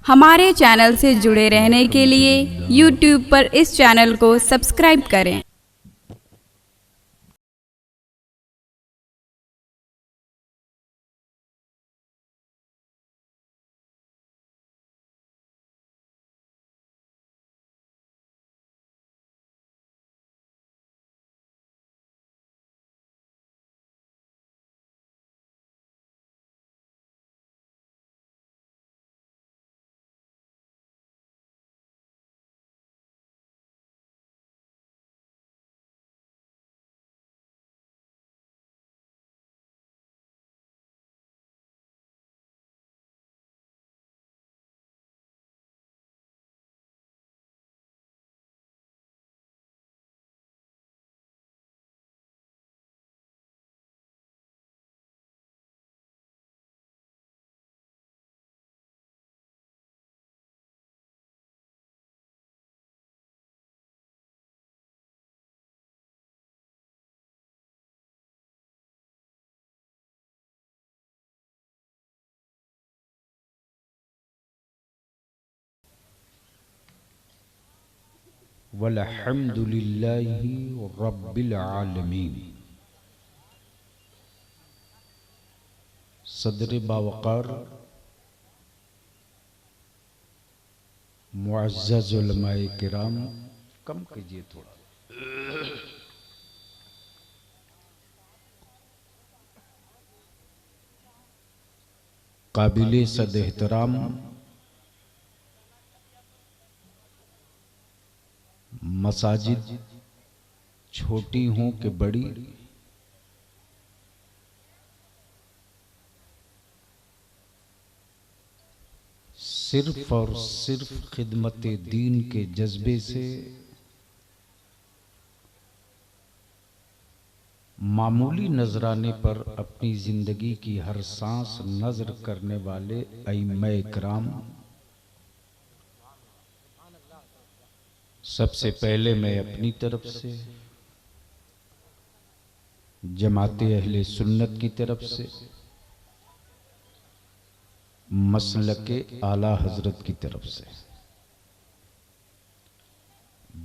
हमारे चैनल से जुड़े रहने के लिए YouTube पर इस चैनल को सब्सक्राइब करें। वल्हम्दुलिल्लाहि रब्बिल आलमीन। सदर बावकार मुअज़्ज़ज़ उलमाए किराम, कम कीजिए थोड़ा। काबिले सद एहतराम मसाजिद, छोटी हों कि बड़ी, सिर्फ और सिर्फ खिदमत दीन के जज्बे से मामूली नजराने पर अपनी जिंदगी की हर सांस नजर करने वाले अइम्मा इकराम, सबसे पहले मैं अपनी तरफ से, जमाते अहले सुन्नत की तरफ से, मसलके आला हजरत की तरफ से,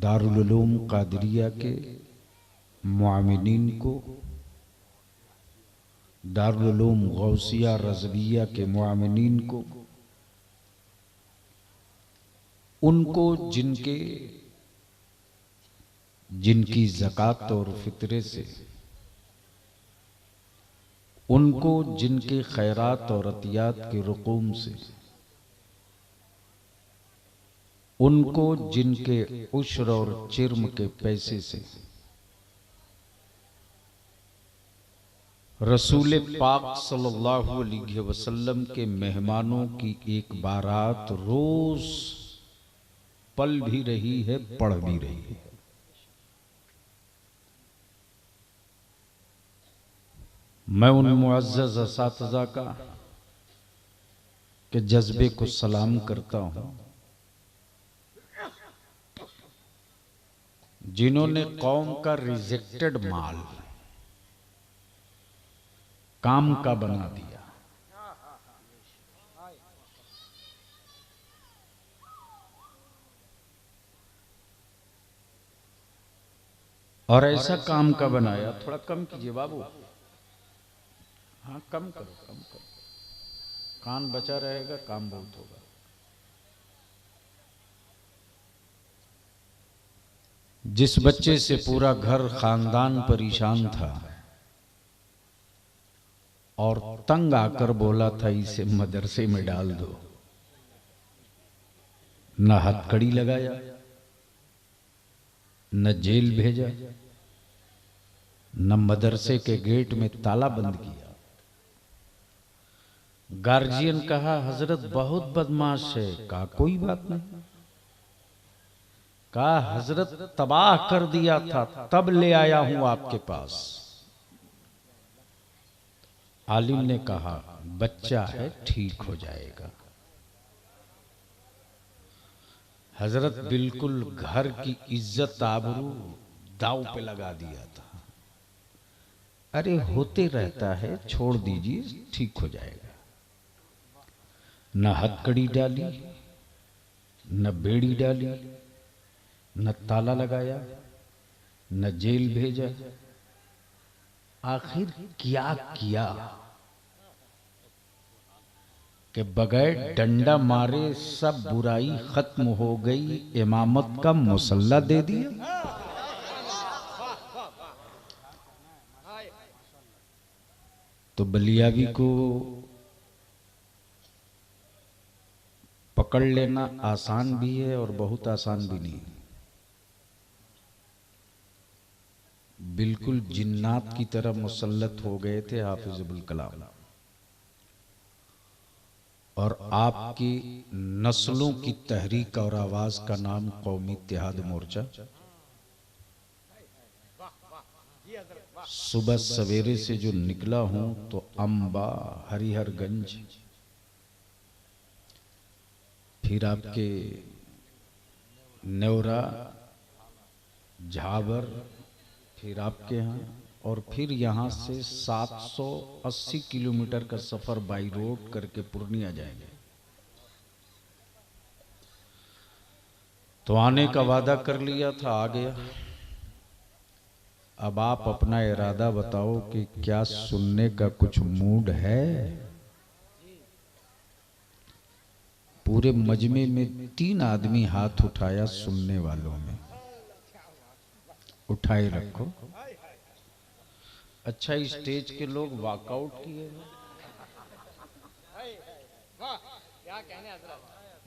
दारुल उलूम कादरिया के मुआमिनीन को, दारुल उलूम गौसिया रज़विया के मुआमिनीन को, उनको जिनकी ज़कात और फितरे से, उनको जिनके खैरात और अतियात के रुकूम से, उनको जिनके उश्र और चिर्म के पैसे से, रसूल पाक सल्लल्लाहु अलैहि वसल्लम के मेहमानों की एक बारात रोज पल भी रही है, पढ़ भी रही है। मैं उन मुअज़्ज़ज़ असातिज़ा का के जज्बे को सलाम करता हूं जिन्होंने कौम का रिजेक्टेड माल काम का बना दिया। और ऐसा काम का बनाया, थोड़ा कम कीजिए बाबू, हाँ कम करो, कम करो, कान बचा रहेगा, काम बहुत होगा। जिस बच्चे से पूरा घर खानदान परेशान था और तंग आकर बोला था इसे मदरसे में डाल दो, न हथकड़ी लगाया, न जेल भेजा, न मदरसे के गेट में ताला बंद किया। गार्जियन कहा हजरत बहुत बदमाश है, कहा कोई बात नहीं, कहा हजरत तबाह कर दिया था तब ले आया हूं आपके पास। आलिम ने कहा बच्चा है, ठीक हो जाएगा। हजरत बिल्कुल घर की इज्जत आबरू दाव पे लगा दिया था। अरे होते रहता है, छोड़ दीजिए, ठीक हो जाएगा। न हथकड़ी डाली, न बेड़ी डाली, न ताला लगाया, न जेल भेजा, आखिर क्या किया कि बगैर डंडा मारे सब बुराई खत्म हो गई, इमामत का मुसल्ला दे दिया। तो बलियावी को पकड़ लेना आसान भी है और बहुत आसान भी नहीं। बिल्कुल जिन्नात की तरह मुसल्लत हो गए थे हाफिज अबुल कलाम, और आपकी नस्लों की तहरीक और आवाज का नाम कौमी इत्तेहाद मोर्चा सुबह सवेरे से जो निकला हूं तो अंबा, हरिहरगंज, फिर आपके नेवरा, झाबर, फिर आपके यहाँ, और फिर यहाँ से 780 किलोमीटर का सफर बाई रोड करके पूर्णिया जाएंगे। तो आने का वादा कर लिया था, आ गया। अब आप अपना इरादा बताओ कि क्या सुनने का कुछ मूड है? पूरे मजमे में 3 आदमी हाथ उठाया सुनने वालों में, उठाए रखो। अच्छा, स्टेज के लोग वॉकआउट किए?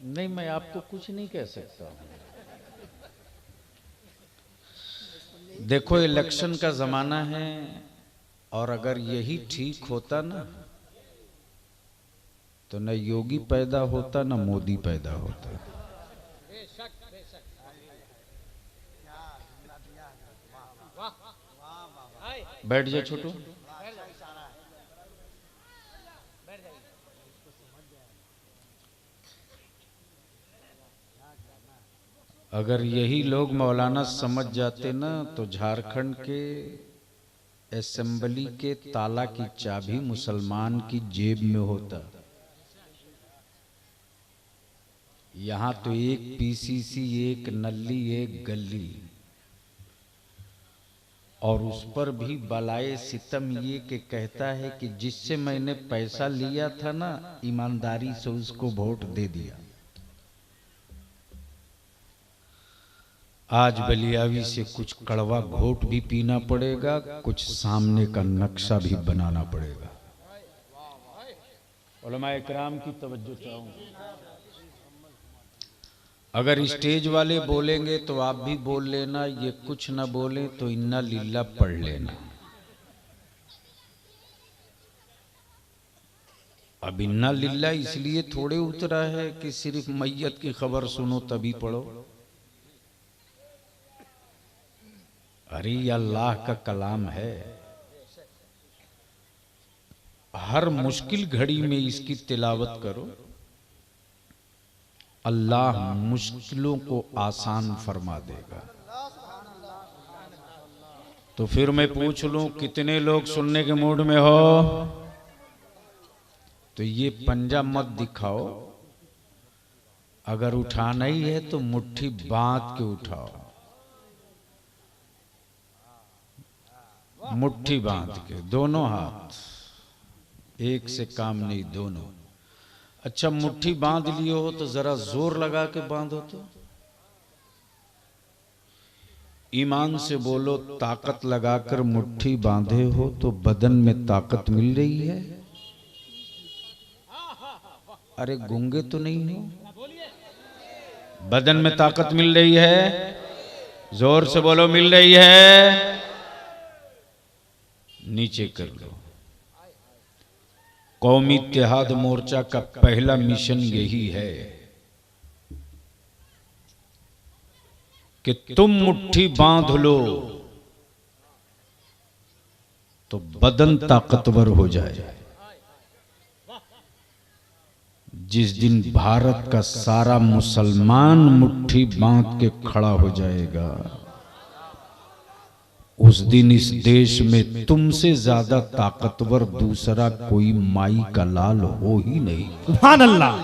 नहीं, मैं आपको कुछ नहीं कह सकता हूं। देखो, इलेक्शन का जमाना है, और अगर यही ठीक होता ना तो न योगी पैदा होता न मोदी पैदा होता। बैठ जाए छोटू। अगर यही लोग मौलाना समझ जाते ना तो झारखंड के असेंबली के ताला की चाबी मुसलमान की जेब में होता। यहां तो एक पीसीसी, एक नल्ली, एक गली, और उस पर भी बलाए सितम ये कि कहता है कि जिससे मैंने पैसा लिया था ना, ईमानदारी से उसको वोट दे दिया। आज बलियावी से कुछ कड़वा घोट भी पीना पड़ेगा, कुछ सामने का नक्शा भी बनाना पड़ेगा। उलमाए किराम की तवज्जो चाहूंगा। अगर स्टेज वाले बोलेंगे तो आप भी बोल लेना, ये कुछ ना बोले तो इन्ना लिल्ला पढ़ लेना। अब इन्ना लिल्ला इसलिए थोड़े उतरा है कि सिर्फ मैयत की खबर सुनो तभी पढ़ो। अरे अल्लाह का कलाम है, हर मुश्किल घड़ी में इसकी तिलावत करो, अल्लाह मुश्किलों को आसान फरमा देगा। तो फिर मैं पूछ लूं, कितने लोग सुनने के मूड में हो? तो ये पंजा मत दिखाओ, अगर उठाना ही है तो मुट्ठी बांध के उठाओ, मुट्ठी बांध के, दोनों हाथ, एक से काम नहीं, दोनों। अच्छा, मुट्ठी बांध लियो हो तो जरा जोर लगा के बांधो। तो ईमान से बोलो, ताकत लगाकर मुट्ठी बांधे हो तो बदन में ताकत मिल रही है? अरे गूंगे तो नहीं हो? बदन में ताकत मिल रही है? जोर से बोलो, मिल रही है? नीचे कर लो। कौमी इत्तेहाद मोर्चा का पहला मिशन यही है कि तुम मुट्ठी बांध लो तो बदन ताकतवर हो जाए। जिस दिन भारत का सारा मुसलमान मुट्ठी बांध के खड़ा हो जाएगा, उस दिन इस देश में तुमसे ज्यादा ताकतवर दूसरा कोई माई का लाल हो ही नहीं। सुभान अल्लाह।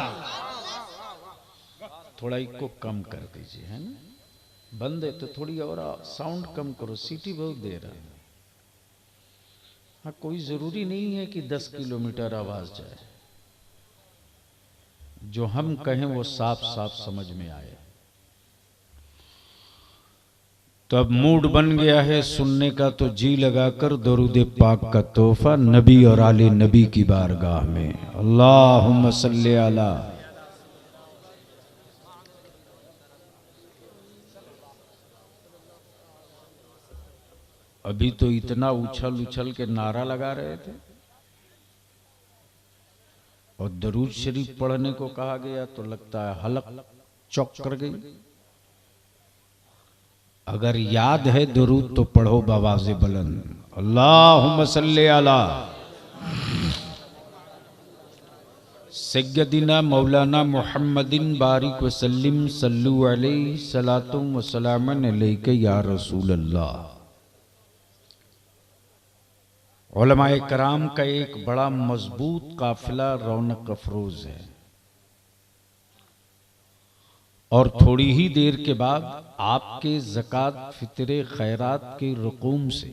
थोड़ा इसको कम कर दीजिए, है ना? बंद है तो थोड़ी और साउंड कम करो, सीटी बहुत दे रहा है। हाँ, कोई जरूरी नहीं है कि 10 किलोमीटर आवाज जाए, जो हम कहें वो साफ साफ समझ में आए। तो अब मूड बन गया है सुनने का, तो जी लगाकर दरूद पाक का तोहफा नबी और आले नबी की बारगाह में। अल्लाहुम्मा सल्ली अला। अभी तो इतना उछल उछल के नारा लगा रहे थे, और दरूद शरीफ पढ़ने को कहा गया तो लगता है हलक चौक कर गई। अगर याद है दरूद तो पढ़ो बआवाज़े बुलंद, अल्लाहुम्मा सल्ली अला सय्यदिना मौलाना मुहम्मदिन बारिक वसल्लिम सल्लु अलैहि सलातुम व सलामन अलैका या रसूल अल्लाह। उलमाए कराम का एक बड़ा मजबूत काफिला रौनक अफरोज है, और थोड़ी ही देर के बाद आपके ज़कात फित्रे खैरात के रकूम से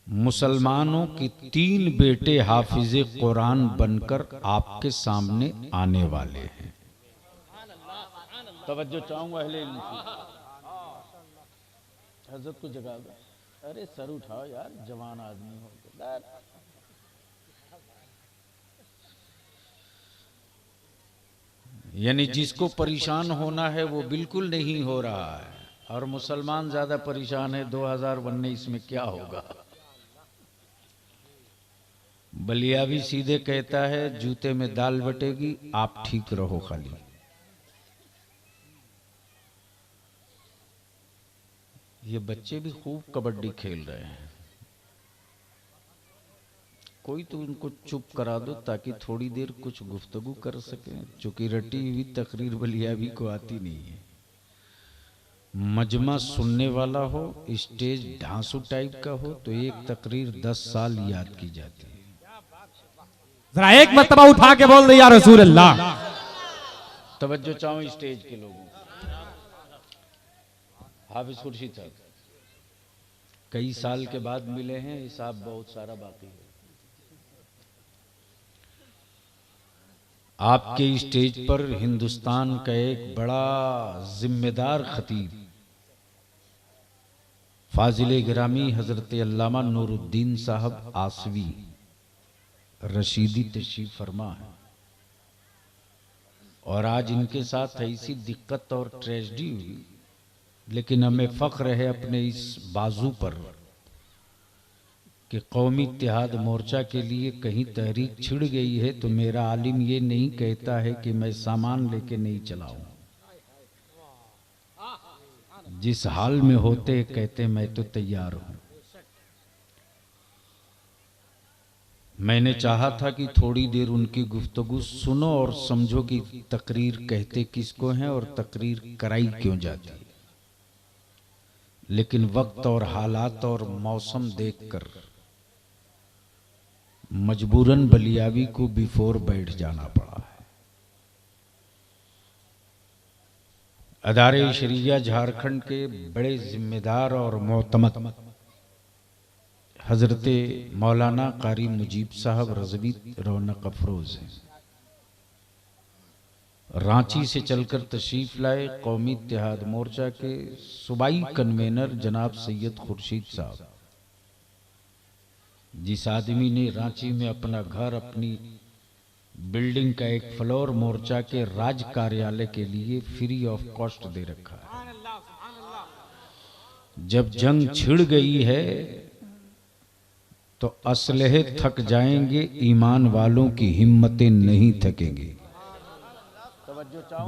मुसलमानों के 3 बेटे हाफिज़े कुरान बनकर आपके सामने आने वाले हैं। तवज्जो चाहूंगा अहले इल्म की। हजरत को जगा दो, अरे सर उठाओ यार, जवान आदमी हो। यानी जिसको परेशान होना है वो बिल्कुल नहीं हो रहा है, और मुसलमान ज्यादा परेशान है 2019 में क्या होगा। बलियावी सीधे कहता है जूते में दाल बटेगी, आप ठीक रहो खाली। ये बच्चे भी खूब कबड्डी खेल रहे हैं, कोई तो उनको चुप करा दो ताकि थोड़ी देर कुछ गुफ्तगू कर सकें, चूंकि रटी हुई तकरीर बलियावी को आती नहीं है। मजमा सुनने वाला हो, स्टेज ढांसू टाइप का हो, तो एक तकरीर 10 साल याद की जाती है। जरा एक मर्तबा उठा के बोल दे या रसूल अल्लाह। तवज्जो चाहो स्टेज के लोगों। हाफिज खुर्शीद साहब कई साल के बाद मिले हैं, हिसाब बहुत सारा बाकी है। आपके स्टेज पर हिंदुस्तान का एक बड़ा जिम्मेदार खतीब फाजिले गिरामी हजरत अल्लामा नूरुद्दीन साहब आसवी रशीदी तशरीफ फरमा है, और आज इनके साथ ऐसी दिक्कत और ट्रेजेडी हुई, लेकिन हमें फख्र है अपने इस बाजू पर कि कौमी इत्तेहाद मोर्चा के लिए कहीं तहरीक छिड़ गई है तो मेरा आलिम ये नहीं कहता है कि मैं सामान लेके नहीं चलाऊं। जिस हाल में होते कहते मैं तो तैयार हूं। मैंने चाहा था कि थोड़ी देर उनकी गुफ्तगू सुनो और समझो कि तकरीर कहते किसको हैं और तकरीर कराई क्यों जाती है, लेकिन वक्त और हालात और मौसम देखकर मजबूरन बलियावी को बिफोर बैठ जाना पड़ा है। अदारे शरिया झारखंड के बड़े जिम्मेदार और मोतमद हजरत मौलाना कारी मुजीब साहब रज़वी रौनक अफरोज हैं। रांची से चलकर तशरीफ लाए कौमी इत्तेहाद मोर्चा के सूबाई कन्वेनर जनाब सैयद खुर्शीद साहब। जिस आदमी ने रांची में अपना घर, अपनी बिल्डिंग का एक फ्लोर मोर्चा के राज कार्यालय के लिए फ्री ऑफ कॉस्ट दे रखा है। जब जंग छिड़ गई है तो असलहे थक जाएंगे, ईमान वालों की हिम्मतें नहीं थकेंगी।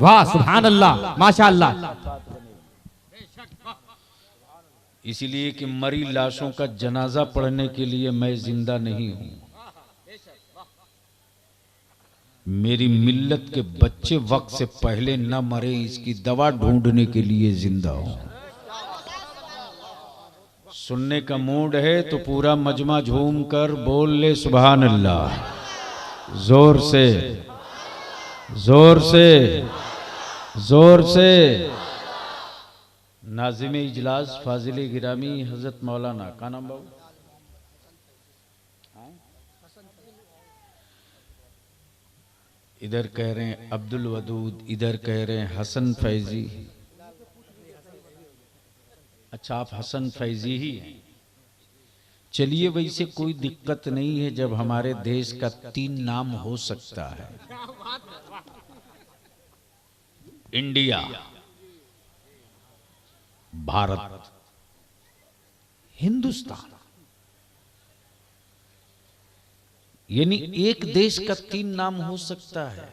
वाह सुभान अल्लाह, माशाअल्लाह। इसीलिए कि मरी लाशों का जनाजा पढ़ने के लिए मैं जिंदा नहीं हूं। मेरी मिल्लत के बच्चे वक्त से पहले न मरे, इसकी दवा ढूंढने के लिए जिंदा हूं। सुनने का मूड है तो पूरा मजमा झूम कर बोल ले सुभान अल्लाह जोर से। जोर से, जोर से। नाजिम इजलास फाजिल गिरामी हजरत मौलाना का नाम बाबू, इधर कह रहे हैं अब्दुल वदूद, इधर कह रहे हैं हसन फैजी। अच्छा, आप हसन फैजी ही हैं। चलिए, वैसे कोई दिक्कत नहीं है जब हमारे देश का 3 नाम हो सकता है, इंडिया, भारत, हिंदुस्तान। यानी एक देश का 3 नाम हो सकता है।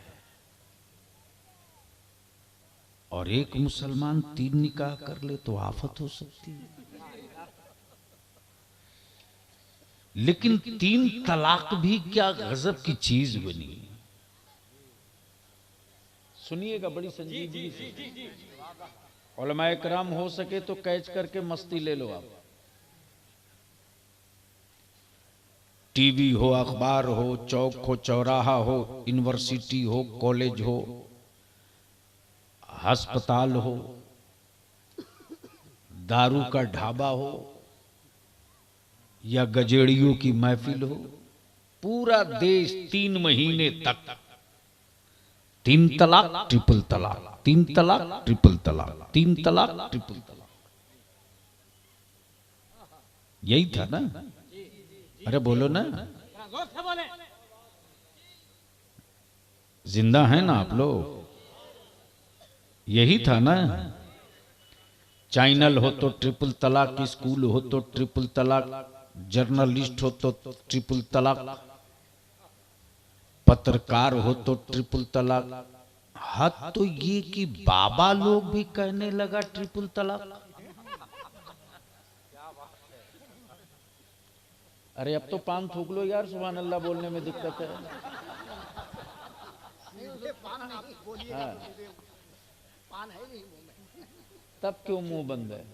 और एक मुसलमान 3 निकाह कर ले तो आफत हो सकती है। लेकिन 3 तलाक भी क्या गजब की चीज बनी। सुनिएगा बड़ी संजीदगी से। उलमाए कराम हो सके तो कैच करके मस्ती ले लो आप। टीवी हो, अखबार हो, चौक हो, चौराहा हो, यूनिवर्सिटी हो, कॉलेज हो, अस्पताल हो, दारू का ढाबा हो या गजेड़ियों की महफिल हो, पूरा देश 3 महीने तक 3 तलाक ट्रिपल तलाक, 3 तलाक ट्रिपल तलाक, 3 तलाक ट्रिपल तलाक, यही था ना? अरे बोलो ना, जिंदा है ना आप लोग? यही था ना? चैनल हो तो ट्रिपल तलाक, स्कूल हो तो ट्रिपल तलाक, जर्नलिस्ट हो तो ट्रिपल तलाक, पत्रकार हो तो ट्रिपल तलाक। हद तो ये कि बाबा लोग भी कहने लगा ट्रिपल तलाक। अरे अब तो पान थूक लो यार, सुभान अल्लाह बोलने में दिक्कत है। हाँ। तब क्यों मुंह बंद है?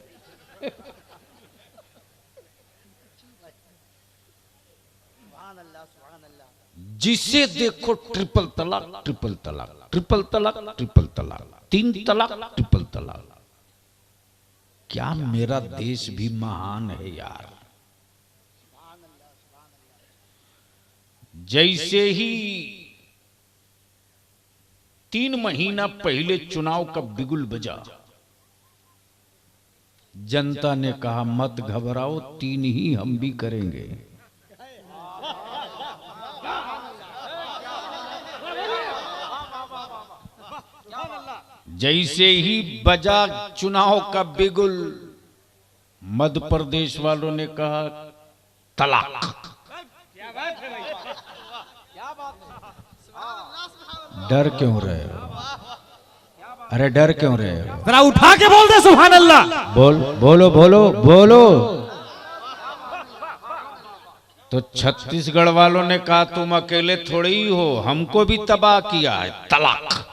जिसे देखो ट्रिपल तलाक, ट्रिपल तलाक, ट्रिपल तलाक, ट्रिपल तलाक, 3 तलाक, ट्रिपल तलाक। क्या मेरा देश भी महान है यार। जैसे ही 3 महीना पहले चुनाव का बिगुल बजा, जनता ने कहा मत घबराओ, 3 ही हम भी करेंगे। जैसे ही बजा चुनाव का बिगुल, मध्य प्रदेश वालों ने कहा तलाक। डर क्यों रहे हो? अरे डर क्यों रहे हो? जरा उठा के बोल दे सुभान अल्लाह। बोलो बोलो बोलो। तो छत्तीसगढ़ वालों ने कहा तुम अकेले थोड़ी ही हो, हमको भी तबाह किया है, तलाक।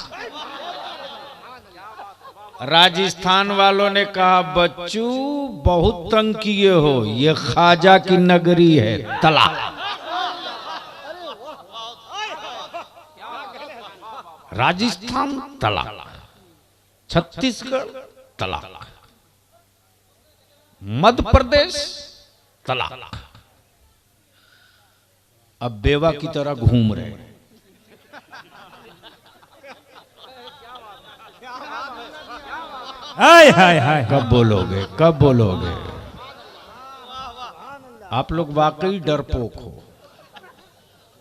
राजस्थान वालों ने कहा बच्चू बहुत तंग किए हो, ये ख्वाजा की नगरी है, तलाक। राजस्थान तलाक, छत्तीसगढ़ तलाक, मध्य प्रदेश तलाक। अब बेवा की तरह घूम रहे हैं। हाय हाय हाय। कब बोलोगे, कब बोलोगे? आप लोग वाकई डरपोक हो।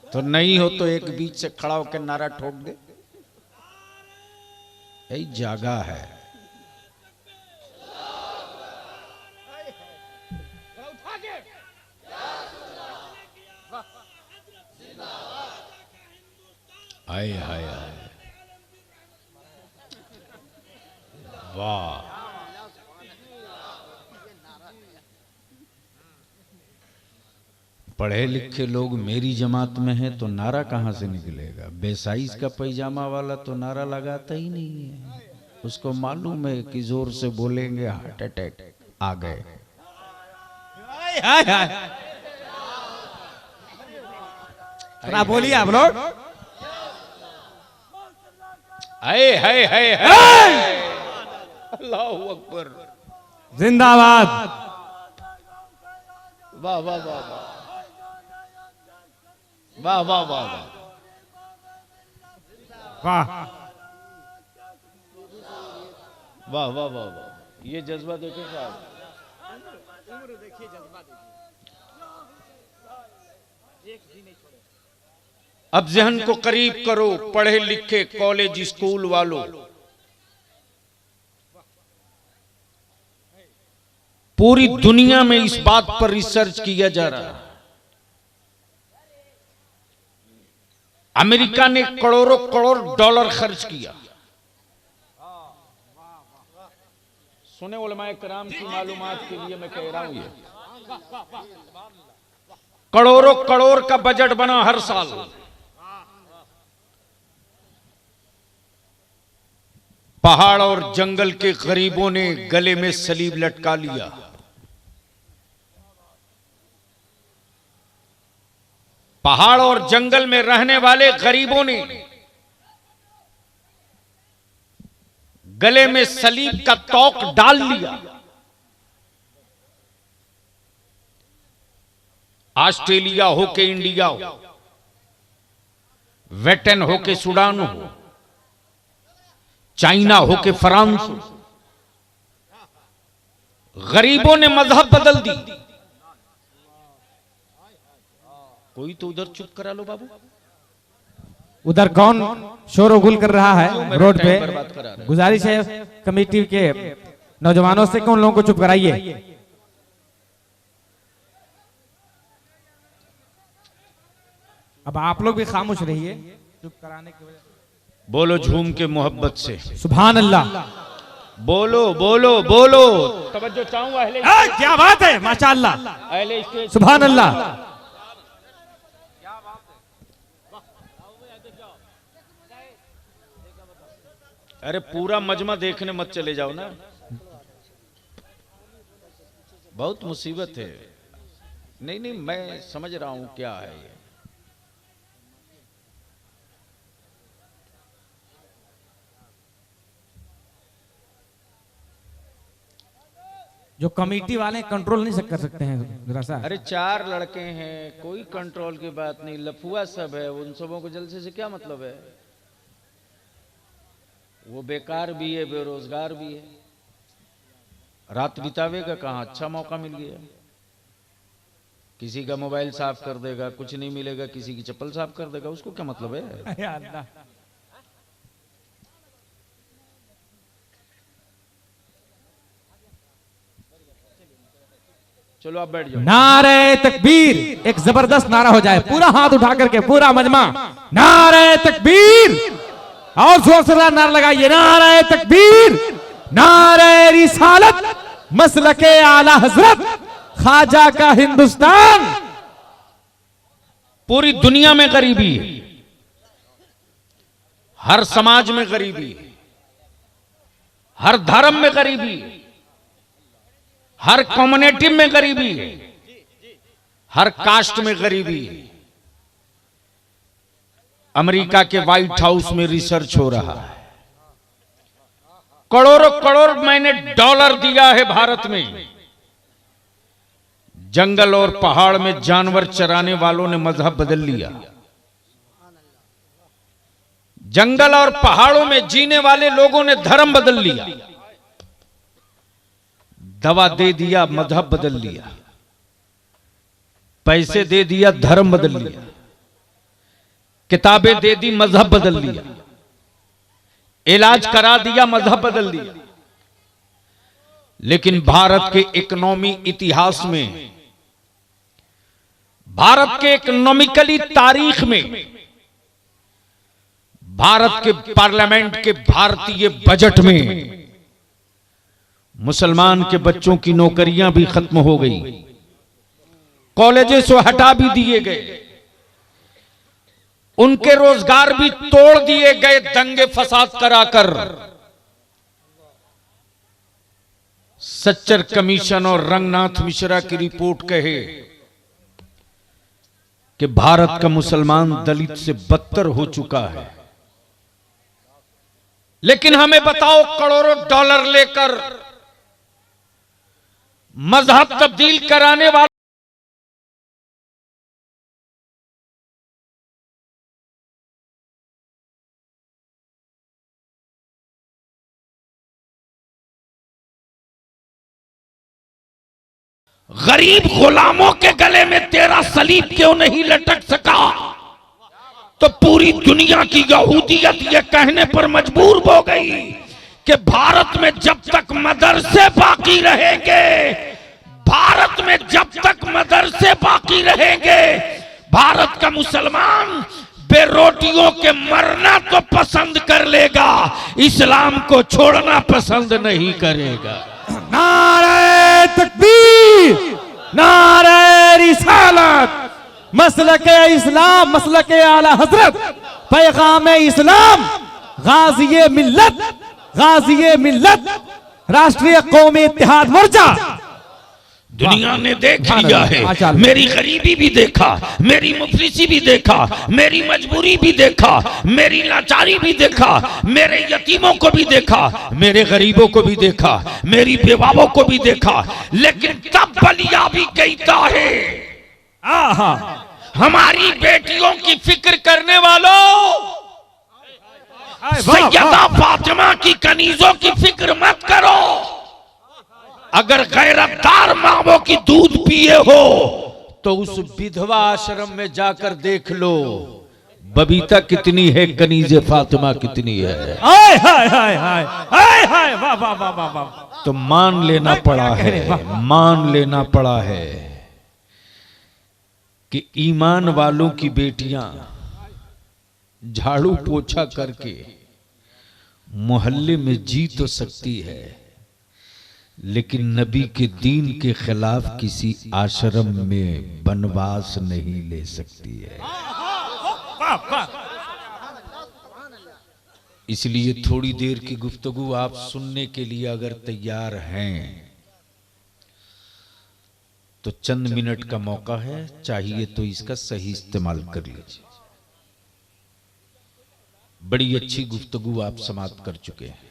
तो नहीं हो तो एक बीच से खड़ा होकर नारा ठोक दे, यही जागा है। हाय हाय हाय, वाह। पढ़े लिखे लोग मेरी जमात में हैं तो नारा कहां से निकलेगा? बेसाइज का पैजामा वाला तो नारा लगाता ही नहीं है। उसको मालूम है कि जोर से बोलेंगे हार्ट अटैक आ गए। बोलिए आप लोग। है अल्लाह अकबर। जिंदाबाद। वाह वाह वाह वाह वाह वाह वाह वाह वाह वाह वाह वाह। ये जज्बा देखो साहब। अब जहन को करीब करो पढ़े लिखे कॉलेज स्कूल वालों, पूरी दुनिया में इस बात पर रिसर्च किया जा रहा है। अमेरिका ने करोड़ों करोड़ डॉलर खर्च किया। सुने उलमाए कराम की मालूमात के लिए मैं कह रहा हूं, ये करोड़ों करोड़ का बजट बना हर साल। पहाड़ और जंगल के गरीबों ने गले में सलीब लटका लिया। पहाड़ और जंगल में रहने वाले गरीबों ने गले में सलीब का तौक डाल लिया। ऑस्ट्रेलिया हो के इंडिया हो, वेटन हो के सूडान हो, चाइना हो के फ्रांस हो, गरीबों ने मजहब बदल दी। कोई तो उधर चुप करा लो बाबू। उधर कौन शोरगुल कर रहा है रोड पे? गुजारिश है कमेटी के नौजवानों से कि उन लोगों को चुप कराइए। अब आप लोग भी खामोश रहिए चुप कराने की वजह। बोलो झूम के मोहब्बत से सुभान अल्लाह। बोलो बोलो बोलो। तवज्जो चाहूंगा अहले। क्या बात है, माशाअल्लाह, अहले स्टेज। सुभान अल्लाह। अरे पूरा मजमा देखने मत चले जाओ ना, बहुत मुसीबत है। नहीं नहीं मैं समझ रहा हूं क्या है ये। जो कमेटी वाले कंट्रोल नहीं कर सकते हैं जरा सा। अरे 4 लड़के हैं, कोई कंट्रोल की बात नहीं, लफुआ सब है। उन सबों को जलसे से क्या मतलब है? वो बेकार भी है, बेरोजगार भी है, रात बितावेगा कहां? अच्छा मौका मिल गया। किसी का मोबाइल साफ कर देगा, कुछ नहीं मिलेगा, किसी की चप्पल साफ कर देगा, उसको क्या मतलब है? चलो आप बैठ जाओ। नारे तकबीर, एक जबरदस्त नारा हो जाए, पूरा हाथ उठा करके पूरा मजमा नारे तकबीर, और जोर से नारा लगाइए, नारे तकबीर, नारे रिसालत, मसलके आला हजरत, ख्वाजा का हिंदुस्तान। पूरी दुनिया में गरीबी है, हर समाज में गरीबी है, हर धर्म में गरीबी है, हर कम्युनिटी में गरीबी है, हर कास्ट में गरीबी है। अमेरिका के व्हाइट हाउस में रिसर्च हो रहा है, करोड़ों करोड़ मैंने डॉलर दिया है भारत में। जंगल और पहाड़ में जानवर चराने वालों ने मजहब बदल लिया। जंगल और पहाड़ों में जीने वाले लोगों ने धर्म बदल लिया। दवा दे दिया, मजहब बदल लिया। पैसे दे दिया, धर्म बदल लिया। किताबें दे दी, मजहब बदल लिया। इलाज करा दिया, मजहब बदल लिया। लेकिन भारत के इकोनॉमी इतिहास में, भारत के इकोनॉमिकली तारीख में, भारत के पार्लियामेंट के भारतीय बजट में मुसलमान के बच्चों की नौकरियां भी खत्म हो गई, कॉलेजेस से हटा भी दिए गए, उनके रोजगार भी तोड़ दिए गए दंगे फसाद कराकर। सच्चर कमीशन और रंगनाथ मिश्रा की रिपोर्ट कहे कि भारत का मुसलमान दलित से बदतर हो चुका है। लेकिन हमें बताओ, करोड़ों डॉलर लेकर मजहब तब्दील कराने वाले गरीब गुलामों के गले में तेरा सलीब क्यों नहीं लटक सका, तो पूरी दुनिया की यहूदियत ये कहने पर मजबूर हो गई कि भारत में जब तक मदरसे बाकी रहेंगे, भारत में जब तक मदरसे बाकी रहेंगे, भारत का मुसलमान बेरोटियों के मरना तो पसंद कर लेगा, इस्लाम को छोड़ना पसंद नहीं करेगा। नारे तकबीर, नारे रिसालत, मसलके इस्लाम, मसलके आला हजरत, पैगाम इस्लाम, गाज़िये मिल्लत, गाज़िये मिल्लत, राष्ट्रीय कौमी इत्तेहाद मोर्चा। दुनिया ने देख लिया है, मेरी गरीबी भी देखा, मेरी मुफलिसी भी देखा, मेरी मजबूरी भी देखा, मेरी लाचारी भी देखा, मेरे यतीमों को भी देखा, मेरे गरीबों को भी देखा, मेरी बेवाओं को भी देखा, लेकिन तब बलिया भी कहता है, हमारी बेटियों की फिक्र करने वालों, सैयदा फातिमा की कनीजों की फिक्र मत करो। अगर गैरतदार मावों की दूध पिए हो तो उस विधवा आश्रम में जाकर देख लो, बबीता कितनी है, कनीजे फातिमा कितनी है। हाय हाय हाय हाय हाय हाय, वाह वाह वाह वाह वाह। तो मान लेना पड़ा है, मान लेना पड़ा है कि ईमान वालों की बेटियां झाड़ू पोछा करके मोहल्ले में जी तो सकती है, लेकिन नबी के दीन के खिलाफ किसी आश्रम में वनवास नहीं ले सकती है। इसलिए थोड़ी देर की गुफ्तगू आप सुनने के लिए अगर तैयार हैं तो चंद मिनट का मौका है, चाहिए तो इसका सही इस्तेमाल कर लीजिए। बड़ी अच्छी गुफ्तगू आप समाप्त कर चुके हैं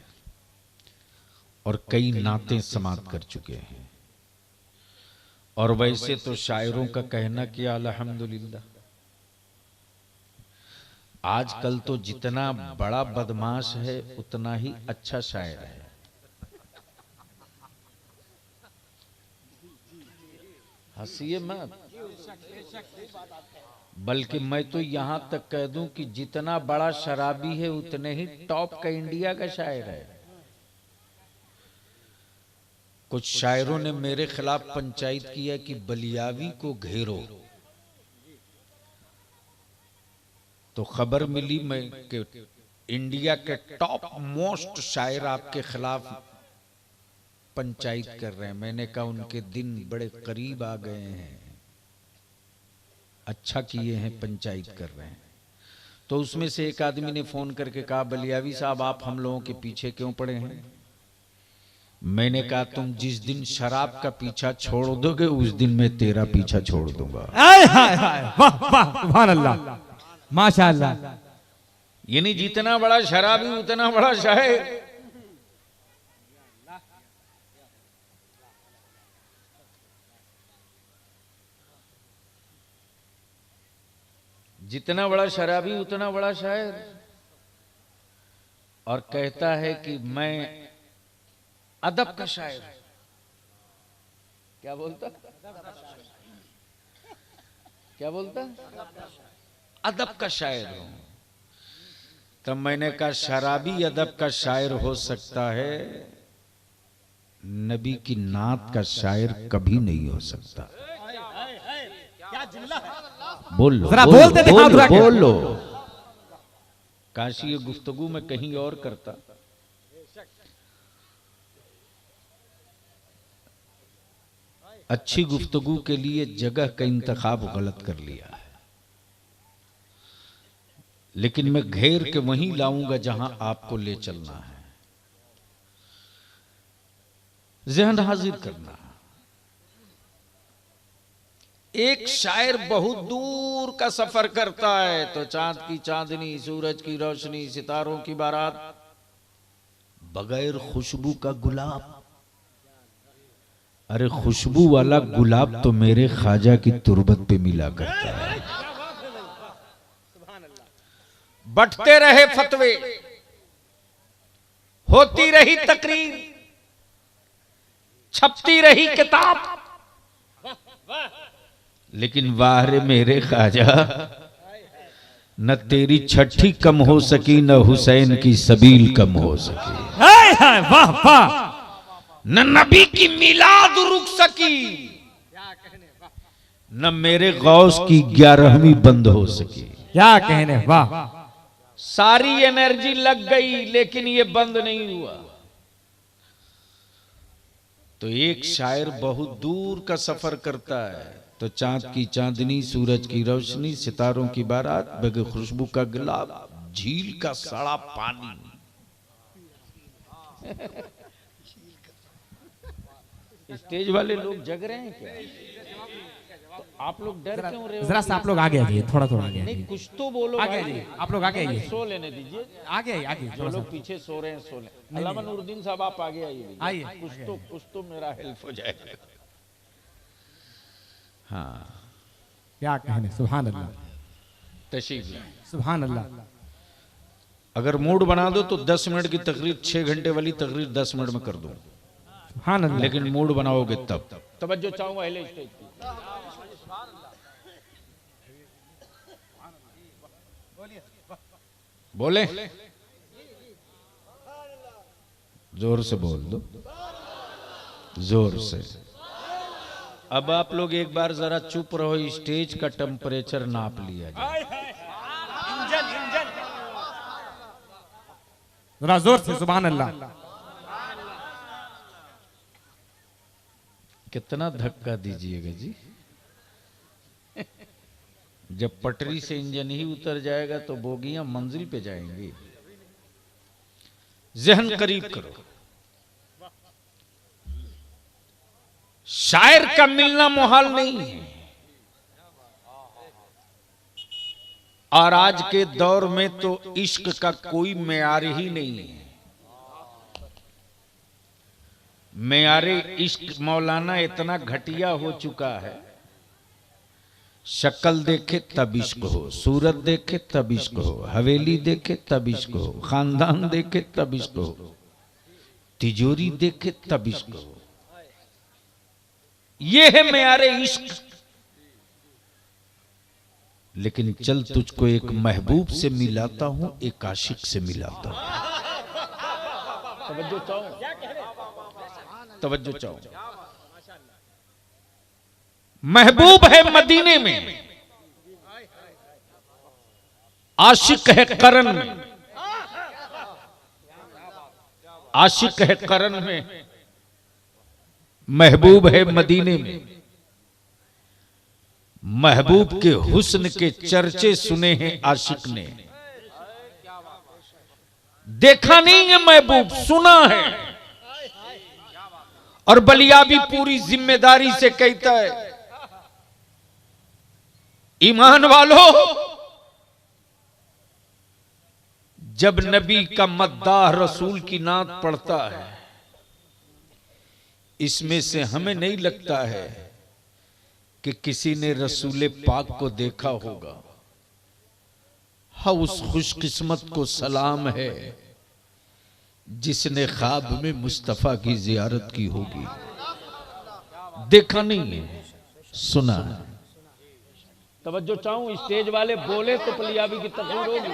और कई नाते समाप्त कर चुके हैं। और वैसे तो शायरों का कहना कि अल्हम्दुलिल्लाह, आजकल तो जितना बड़ा बदमाश है उतना ही अच्छा शायर है। हंसिए मत, बल्कि मैं तो यहां तक कह दूं कि जितना बड़ा शराबी है उतने ही टॉप का इंडिया का शायर है। कुछ शायरों ने मेरे खिलाफ पंचायत किया कि बलियावी को घेरो, तो खबर मिली मैं कि इंडिया के टॉप मोस्ट शायर आपके खिलाफ पंचायत कर रहे हैं। मैंने कहा उनके दिन बड़े करीब आ गए हैं, अच्छा किए हैं पंचायत कर रहे हैं। तो उसमें से एक आदमी ने फोन करके कहा, बलियावी साहब आप हम लोगों के पीछे क्यों पड़े हैं? मैंने कहा तुम जिस दिन शराब का पीछा छोड़ दोगे उस दिन मैं तेरा पीछा छोड़ दूंगा। वाह वाह, सुभान अल्लाह, माशाअल्लाह। यानी जितना बड़ा शराबी उतना बड़ा शायर। जितना बड़ा शराबी उतना बड़ा शायर। और कहता है कि मैं अदब का शायर। क्या बोलता? क्या बोलता? अदब का शायर हूं। तब मैंने कहा शराबी अदब का शायर हो सकता है, नबी की नात का शायर कभी नहीं हो सकता। बोल लो, जरा बोलते दिखाओ, बोल लो। काशी ये गुफ्तगू में कहीं और करता। अच्छी गुफ्तगू के लिए जगह का इंतखाब गलत कर लिया है, लेकिन मैं घेर के वहीं लाऊंगा जहां आपको ले चलना है। ज़हन हाजिर करना। एक शायर बहुत दूर का सफर करता है तो चांद की चांदनी, सूरज की रोशनी, सितारों की बारात बगैर खुशबू का गुलाब। अरे खुशबू वाला गुलाब तो मेरे ख्वाजा की तुरबत पे मिला करता है। बंटते रहे फतवे, होती रही तकरीर, छपती रही किताब, लेकिन वाह रे मेरे ख्वाजा, न तेरी छठी कम हो सकी, न हुसैन की सबील कम हो सकी, हाय हाय वाह वाह, न नबी की मिलाद रुक सकी, न मेरे गौस की 11वीं बंद हो सकी। क्या कहने, वाह। सारी एनर्जी लग गई लेकिन ये बंद नहीं हुआ। तो एक शायर बहुत दूर का सफर करता है, तो चांद की चांदनी, सूरज की रोशनी, सितारों की बारात, बगे खुशबू का गुलाब, झील का सड़ा पानी। स्टेज वाले लोग जग रहे हैं क्या? तो आप लोग डर क्यों रहे हो? जरा सा आप लोग आगे आइए, थोड़ा थोड़ा आगे नहीं, आइए, कुछ तो बोलो आगे भाई। आइए, आप लोग आगे आइए, सो लेने दीजिए। आगे आइए, आगे जो थोड़ा सा लोग पीछे सो रहे हैं सो लें। अल्लामा नूरुद्दीन साहब आप आगे आइए। आइए, कुछ तो मेरा हेल्प हो जाएगा। हाँ, क्या कहने, सुभान अल्लाह, तशरीफ लाएं। सुभान अल्लाह। अगर मूड बना दो तो 10 मिनट की तकरीर, 6 घंटे वाली तकरीर 10 मिनट में कर दूं, सुभान अल्लाह। लेकिन मूड बनाओगे तब। तवज्जो चाहूंगा अहले स्टेज की। बोले, जोर से बोल दो, जोर से। अब आप लोग एक बार जरा चुप रहो, स्टेज का टेम्परेचर नाप लिया जाए। जरा जोर से सुभान अल्लाह। कितना धक्का दीजिएगा जी? जब पटरी से इंजन ही उतर जाएगा तो बोगियां मंजिल पे जाएंगी। जहन करीब करो। शायर का मिलना मुहाल नहीं है, और आज के दौर में तो इश्क का कोई मेयार ही नहीं है। मेयारे इश्क मौलाना इतना घटिया हो चुका है, शक्ल देखे तब इश्क हो, सूरत देखे तब इश्क हो, हवेली देखे तब इश्क हो, खानदान देखे तब इश्क हो, तिजोरी देखे तब इश्क हो। ये है मेयारे इश्क। लेकिन चल तुझको एक महबूब से मिलाता हूं, एक आशिक से मिलाता हूं। तवज्जो चाहो, तवज्जो चाहो। महबूब है मदीने में, आशिक है करन में। आशिक है करन में, महबूब है मदीने में। महबूब के हुस्न के चर्चे सुने हैं आशिक ने। देखा नहीं है महबूब, सुना है। और बलिया भी पूरी जिम्मेदारी से कहता है, ईमान वालों, जब नबी का मद्दाह रसूल की नात पढ़ता है, इसमें से हमें नहीं लगता है कि किसी ने रसूल पाक को देखा होगा। हाँ, उस खुशकिस्मत को सलाम है जिसने ख्वाब में मुस्तफा की जियारत की होगी। देखा नहीं है, सुना है। तवज्जो चाहूं, स्टेज वाले बोले तो पलियाबी की तकरीर होगी।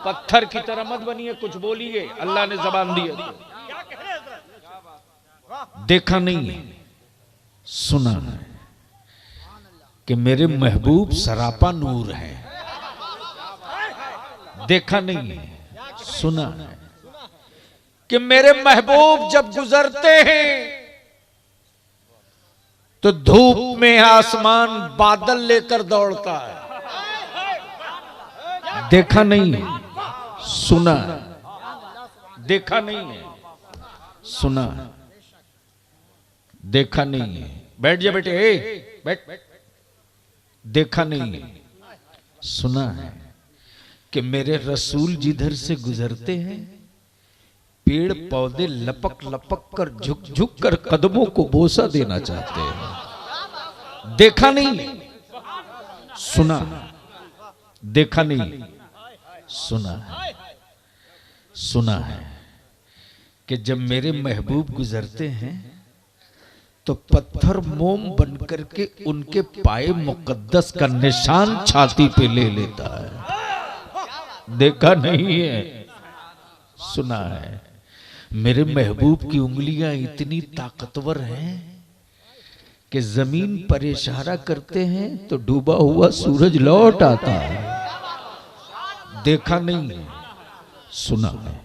पत्थर की तरह मत बनिए, कुछ बोलिए, अल्लाह ने जबान दी है। देखा नहीं है, सुना है कि मेरे महबूब सरापा नूर हैं। देखा नहीं है, सुना है कि मेरे महबूब जब गुजरते हैं तो धूप में आसमान बादल लेकर दौड़ता है। देखा नहीं है, सुना है। देखा नहीं है, सुना है। देखा नहीं है। बैठ जा बेटे, बैठ। देखा नहीं है, सुना है कि मेरे रसूल जिधर से गुजरते हैं पेड़ पौधे लपक लपक कर झुक झुक कर कदमों को बोसा देना चाहते हैं। देखा नहीं, सुना, देखा नहीं, सुना है। सुना है कि जब मेरे महबूब गुजरते हैं तो पत्थर मोम बनकर के उनके पाए मुकद्दस का निशान छाती पे ले लेता है। देखा नहीं है, सुना है। मेरे महबूब की उंगलियां इतनी ताकतवर हैं कि जमीन पर इशारा करते हैं तो डूबा हुआ सूरज लौट आता है। देखा नहीं है, सुना है,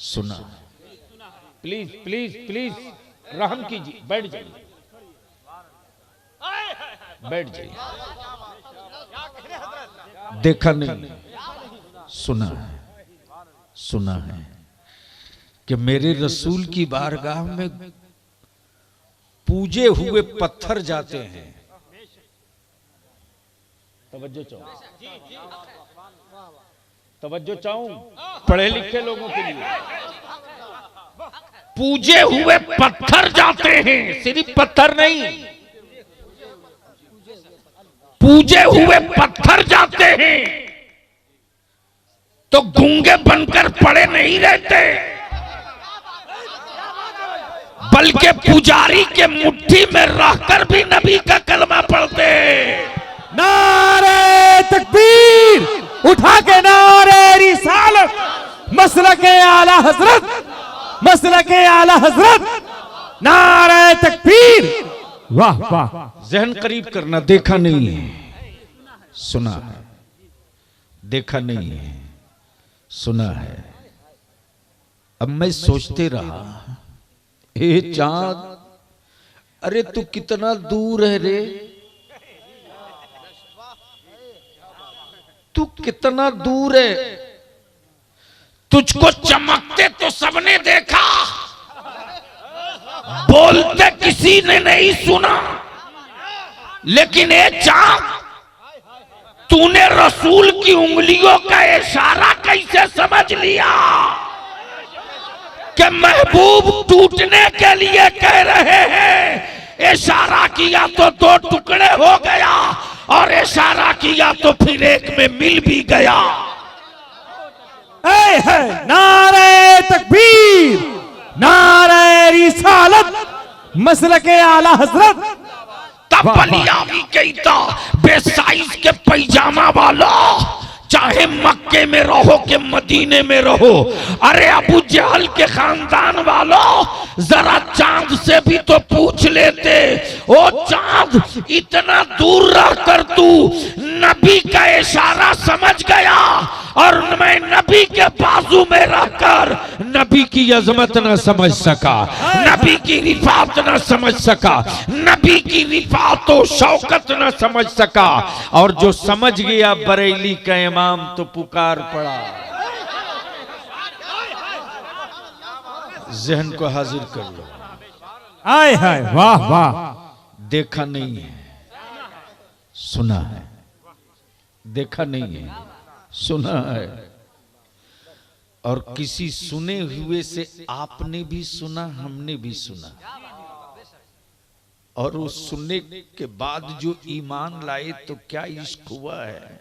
सुना है। प्लीज प्लीज प्लीज रहम कीजिए, बैठ जाइए, बैठ जाइए। देखा नहीं, सुना है, सुना है कि मेरे रसूल की बारगाह में पूजे हुए पत्थर जाते हैं। तवज्जो चाहूं, तवज्जो चाहूं पढ़े लिखे लोगों के लिए। पूजे हुए पत्थर जाते हैं, सिर्फ पत्थर नहीं, पूजे हुए पत्थर जाते हैं तो गूंगे बनकर पड़े नहीं रहते, बल्कि पुजारी के मुट्ठी में रहकर भी नबी का कलमा पढ़ते हैं। नारे तकबीर, उठा के नारे रिसालत, मसलके आला हजरत, मसलके आला हजरत, नारे तकबीर। वाह वाह, जहन करीब करना। देखा नहीं है, सुना है। देखा नहीं है, सुना है। अब मैं सोचते रहा, हे चांद, अरे तू कितना दूर है रे, तू कितना दूर है। तुझको चमकते तो सबने देखा, बोलते किसी ने नहीं सुना, लेकिन ये चांद, तूने रसूल की उंगलियों का इशारा कैसे समझ लिया कि महबूब टूटने के लिए कह रहे हैं। इशारा किया तो दो टुकड़े हो गया, और इशारा किया तो फिर एक में मिल भी गया। नारे तकबीर, नारे रिसालत, मसलके आला हजरत। तब बलियावी कहता, बेसाइज के पैजामा वाला, चाहे मक्के में रहो कि मदीने में रहो, अरे अबू जहल के खानदान वालों, जरा चांद से भी तो पूछ लेते। ओ चांद, इतना दूर रहकर तू नबी का इशारा समझ गया, और मैं नबी के बाजू में रहकर नबी की अजमत न समझ सका, नबी की रिफात न समझ सका, नबी की रिफात और शौकत न समझ सका। और जो समझ गया बरेली का इमाम तो पुकार पड़ा। जहन को हाजिर कर लो। आए हाय, वाह वाह। देखा नहीं है, सुना है। देखा नहीं है, सुना है। और किसी सुने हुए से आपने भी सुना, हमने भी सुना, और उस सुनने के बाद जो ईमान लाए तो क्या इश्क हुआ है।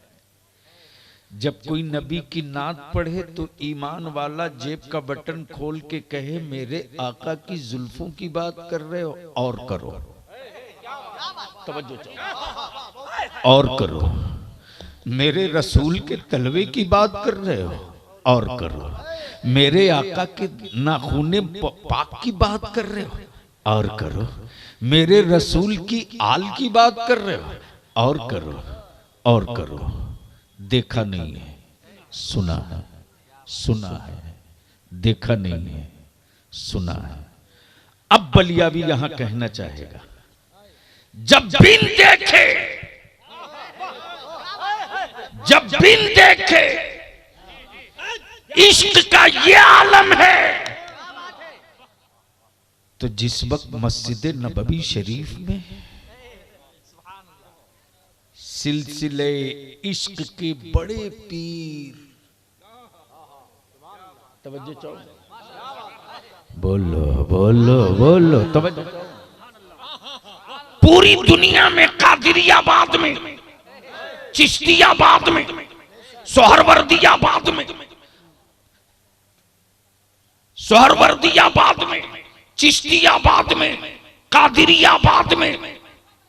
जब कोई नबी की नात पढ़े तो ईमान वाला जेब का बटन खोल के कहे, मेरे आका की जुल्फों की बात कर रहे हो, और करो, और करो। मेरे रसूल के तलवे की बात कर रहे हो, और करो। मेरे आका के नाखूने पाक की बात कर रहे हो, और करो। मेरे रसूल की आल की बात कर रहे हो, और करो, और करो। देखा नहीं है, सुना है, सुना है। देखा नहीं है, सुना है। अब बलियावी यहां कहना चाहेगा, जब बिन देखे, जब बिन देखे इश्क का ये आलम है, तो जिस वक्त मस्जिद नबवी शरीफ में सिलसिले इश्क के बड़े पीर तवज्जो चाहो, बोलो बोलो बोलो, तवज्जो। पूरी दुनिया में कादिरियाबाद में, चिश्तियाबाद में, सोहरवर्दियाबाद में, सोहरवर्दियाबाद में, चिश्तियाबाद में, कादिरियाबाद में,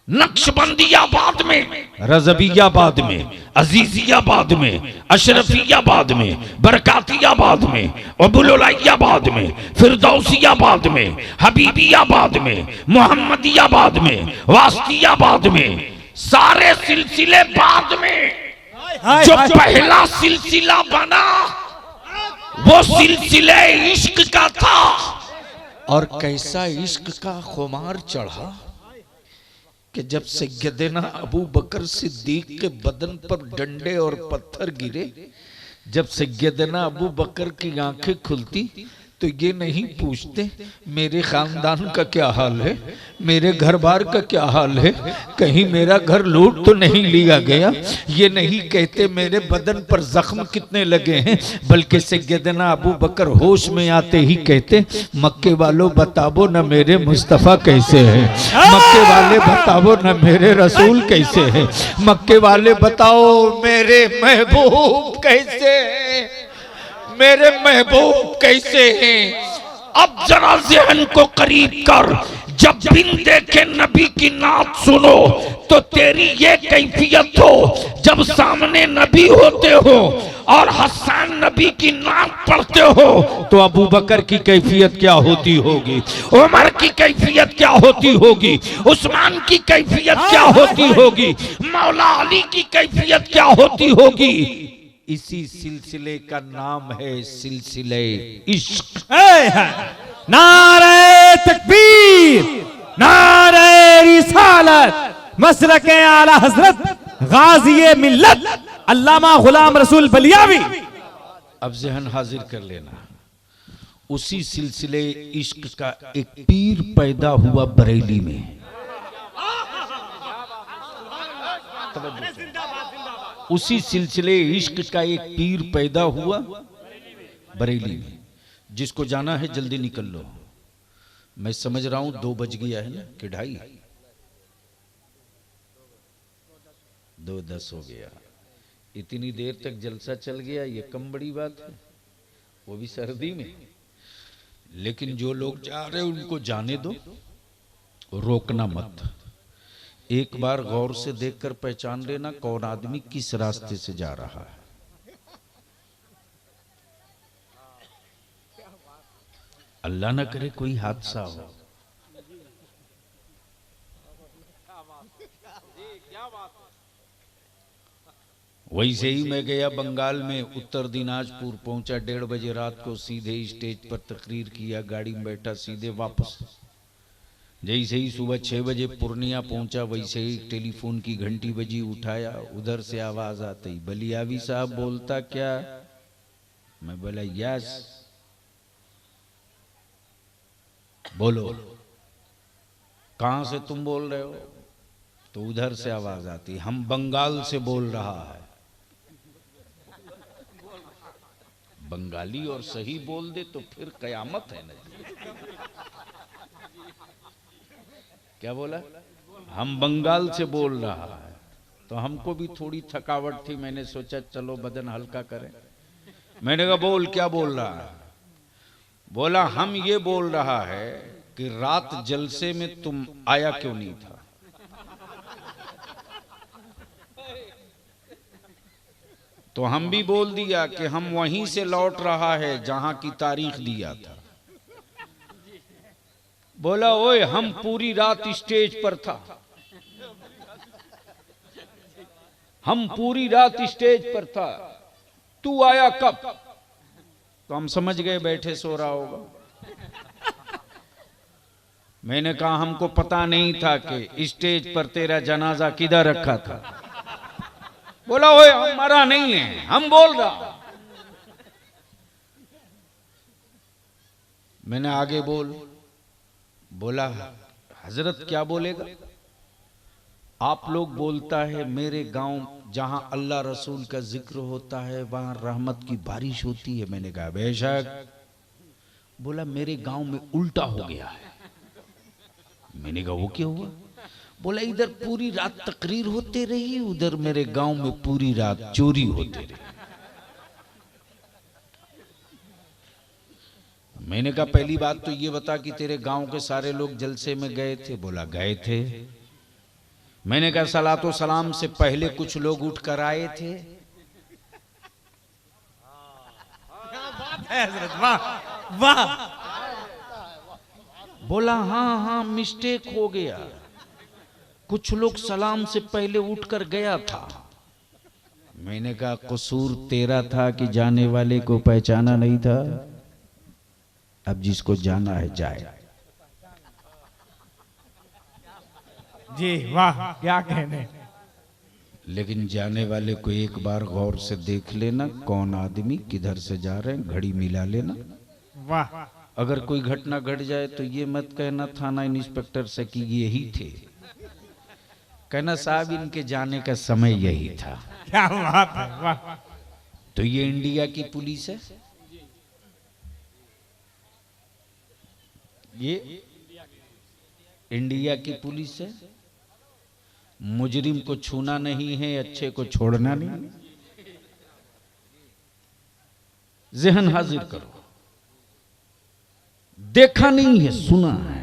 नक्शबंदियाबाद में, रजबियाबाद में, अजीजियाबाद में, अशरफियाबाद में, बरकातियाबाद में, अबुलुलाइयाबाद में, फिरदौसियाबाद में, हबीबियाबाद में, मोहम्मदियाबाद में, वास्तियाबाद में, सारे सिलसिले बाद में जो पहला सिलसिला बना वो सिलसिले इश्क का था। और कैसा इश्क का खुमार चढ़ा कि जब सैयदना अबू बकर सिद्दीक के बदन पर डंडे और पत्थर गिरे, जब सैयदना अबू बकर की आंखें खुलती तो ये नहीं पूछते मेरे खानदान का क्या हाल है, मेरे घर बार का क्या हाल है, कहीं मेरा घर लूट तो नहीं लिया गया। ये नहीं कहते मेरे बदन पर जख्म कितने लगे हैं, बल्कि सैयदना अबू बकर होश में आते ही कहते मक्के वालों बताओ न मेरे मुस्तफ़ा कैसे हैं, मक्के वाले बताओ न मेरे रसूल कैसे हैं, मक्के वाले बताओ मेरे महबूब कैसे हैं, मेरे महबूब कैसे हैं। अब जरा ज़हन को करीब कर, जब बिन देखे नबी की नात सुनो तो तेरी ये कैफियत हो, जब सामने नबी होते हो और हसन नबी की नात पढ़ते हो तो अबू बकर की कैफियत क्या होती होगी, उमर की कैफियत क्या होती होगी, उस्मान की कैफियत क्या होती होगी, मौला अली की कैफियत क्या होती होगी। इसी सिलसिले का नाम है सिलसिले इश्क। नारे तकबीर, नारे रिसालत, मसलके आला हजरत गाज़ी मिल्लत अल्लामा गुलाम रसूल बलियावी। अब ज़हन हाजिर कर लेना, उसी सिलसिले इश्क का एक पीर पैदा हुआ बरेली में। उसी सिलसिले इश्क का एक पीर पैदा हुआ बरेली में। जिसको जाना है जल्दी निकल लो, मैं समझ रहा हूं 2 बज गया है ना कि 2:30, 2:10 हो गया। इतनी देर तक जलसा चल गया, ये कम बड़ी बात है, वो भी सर्दी में। लेकिन जो लोग जा रहे हैं उनको जाने दो, रोकना मत। एक बार गौर से देखकर पहचान लेना कौन आदमी किस रास्ते से जा रहा है। अल्लाह ना करे कोई हादसा हो। वैसे ही मैं गया बंगाल में, उत्तर दिनाजपुर पहुंचा 1:30 बजे रात को, सीधे स्टेज पर तकरीर किया, गाड़ी में बैठा, सीधे वापस। जैसे ही सुबह 6 बजे पूर्णिया पहुंचा, वैसे ही टेलीफोन की घंटी बजी, उठाया, उधर से आवाज आती बलियावी साहब बोलता क्या? मैं बोला यस। बोलो कहां से तुम बोल रहे हो? तो उधर से आवाज आती हम बंगाल से बोल रहा है। बंगाली और सही बोल दे तो फिर कयामत है ना। क्या बोला? हम बंगाल से बोल रहा है। तो हमको भी थोड़ी थकावट थी, मैंने सोचा चलो बदन हल्का करें। मैंने कहा बोल, क्या बोल रहा है? बोला हम ये बोल रहा है कि रात जलसे में तुम आया क्यों नहीं था? तो हम भी बोल दिया कि हम वहीं से लौट रहा है जहां की तारीख दिया था। बोला ओए हम पूरी रात स्टेज पर था, हम पूरी रात स्टेज पर था, तू आया कब? तो हम समझ गए बैठे सो रहा होगा। मैंने कहा हमको पता नहीं था कि स्टेज पर तेरा जनाजा किधर रखा था। बोला ओए हम मरा नहीं है, हम बोल रहा। मैंने आगे बोला हजरत क्या बोलेगा? आप लोग बोलता है मेरे गांव जहां अल्लाह रसूल का जिक्र होता है वहां रहमत की बारिश होती है। मैंने कहा बेशक। बोला मेरे गांव में उल्टा हो गया है। मैंने कहा वो क्या हुआ? बोला इधर पूरी रात तकरीर होते रही, उधर मेरे गांव में पूरी रात चोरी होते रही। मैंने कहा पहली बात तो ये बता कि तेरे गांव के सारे लोग जलसे में गए थे? बोला गए थे। मैंने कहा सलातो सलाम से पहले कुछ लोग उठ कर आए थे? वाह। बोला हाँ हाँ मिस्टेक हो गया, कुछ लोग सलाम से पहले उठकर गया था। मैंने कहा कसूर तेरा था कि जाने वाले को पहचाना नहीं था। अब जिसको जाना है जाए। जी वाह, क्या कहने। लेकिन जाने वाले को एक बार गौर से देख लेना, कौन आदमी किधर से जा रहे हैं, घड़ी मिला लेना। वाह। अगर कोई घटना घट जाए तो ये मत कहना थाना इंस्पेक्टर से कि यही थे, कहना साहब इनके जाने का समय यही था। क्या बात है, वाह। तो ये इंडिया की पुलिस है, ये इंडिया की पुलिस है। मुजरिम को छूना नहीं है, अच्छे को छोड़ना नहीं। जहन हाजिर करो। देखा नहीं है, सुना है।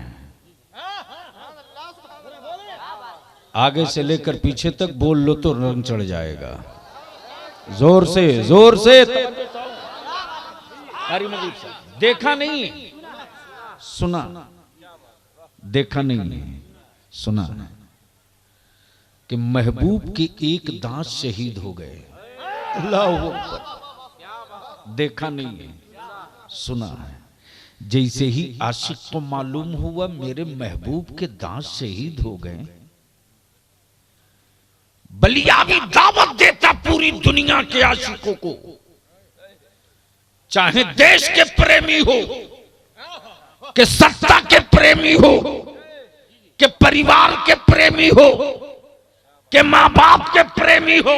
आगे से लेकर पीछे तक बोल लो तो रंग चढ़ जाएगा। जोर से जोर से। देखा नहीं है, सुना। देखा नहीं है, सुना है कि महबूब के एक दांत शहीद हो गए। अल्लाह अकबर। देखा नहीं है, सुना है। जैसे ही आशिक को मालूम हुआ मेरे महबूब के दांत शहीद हो गए, बलियावी दावत देता पूरी दुनिया के आशिकों को, चाहे देश के प्रेमी हो, कि सत्ता के प्रेमी हो, कि परिवार के प्रेमी हो, कि मां बाप के प्रेमी हो,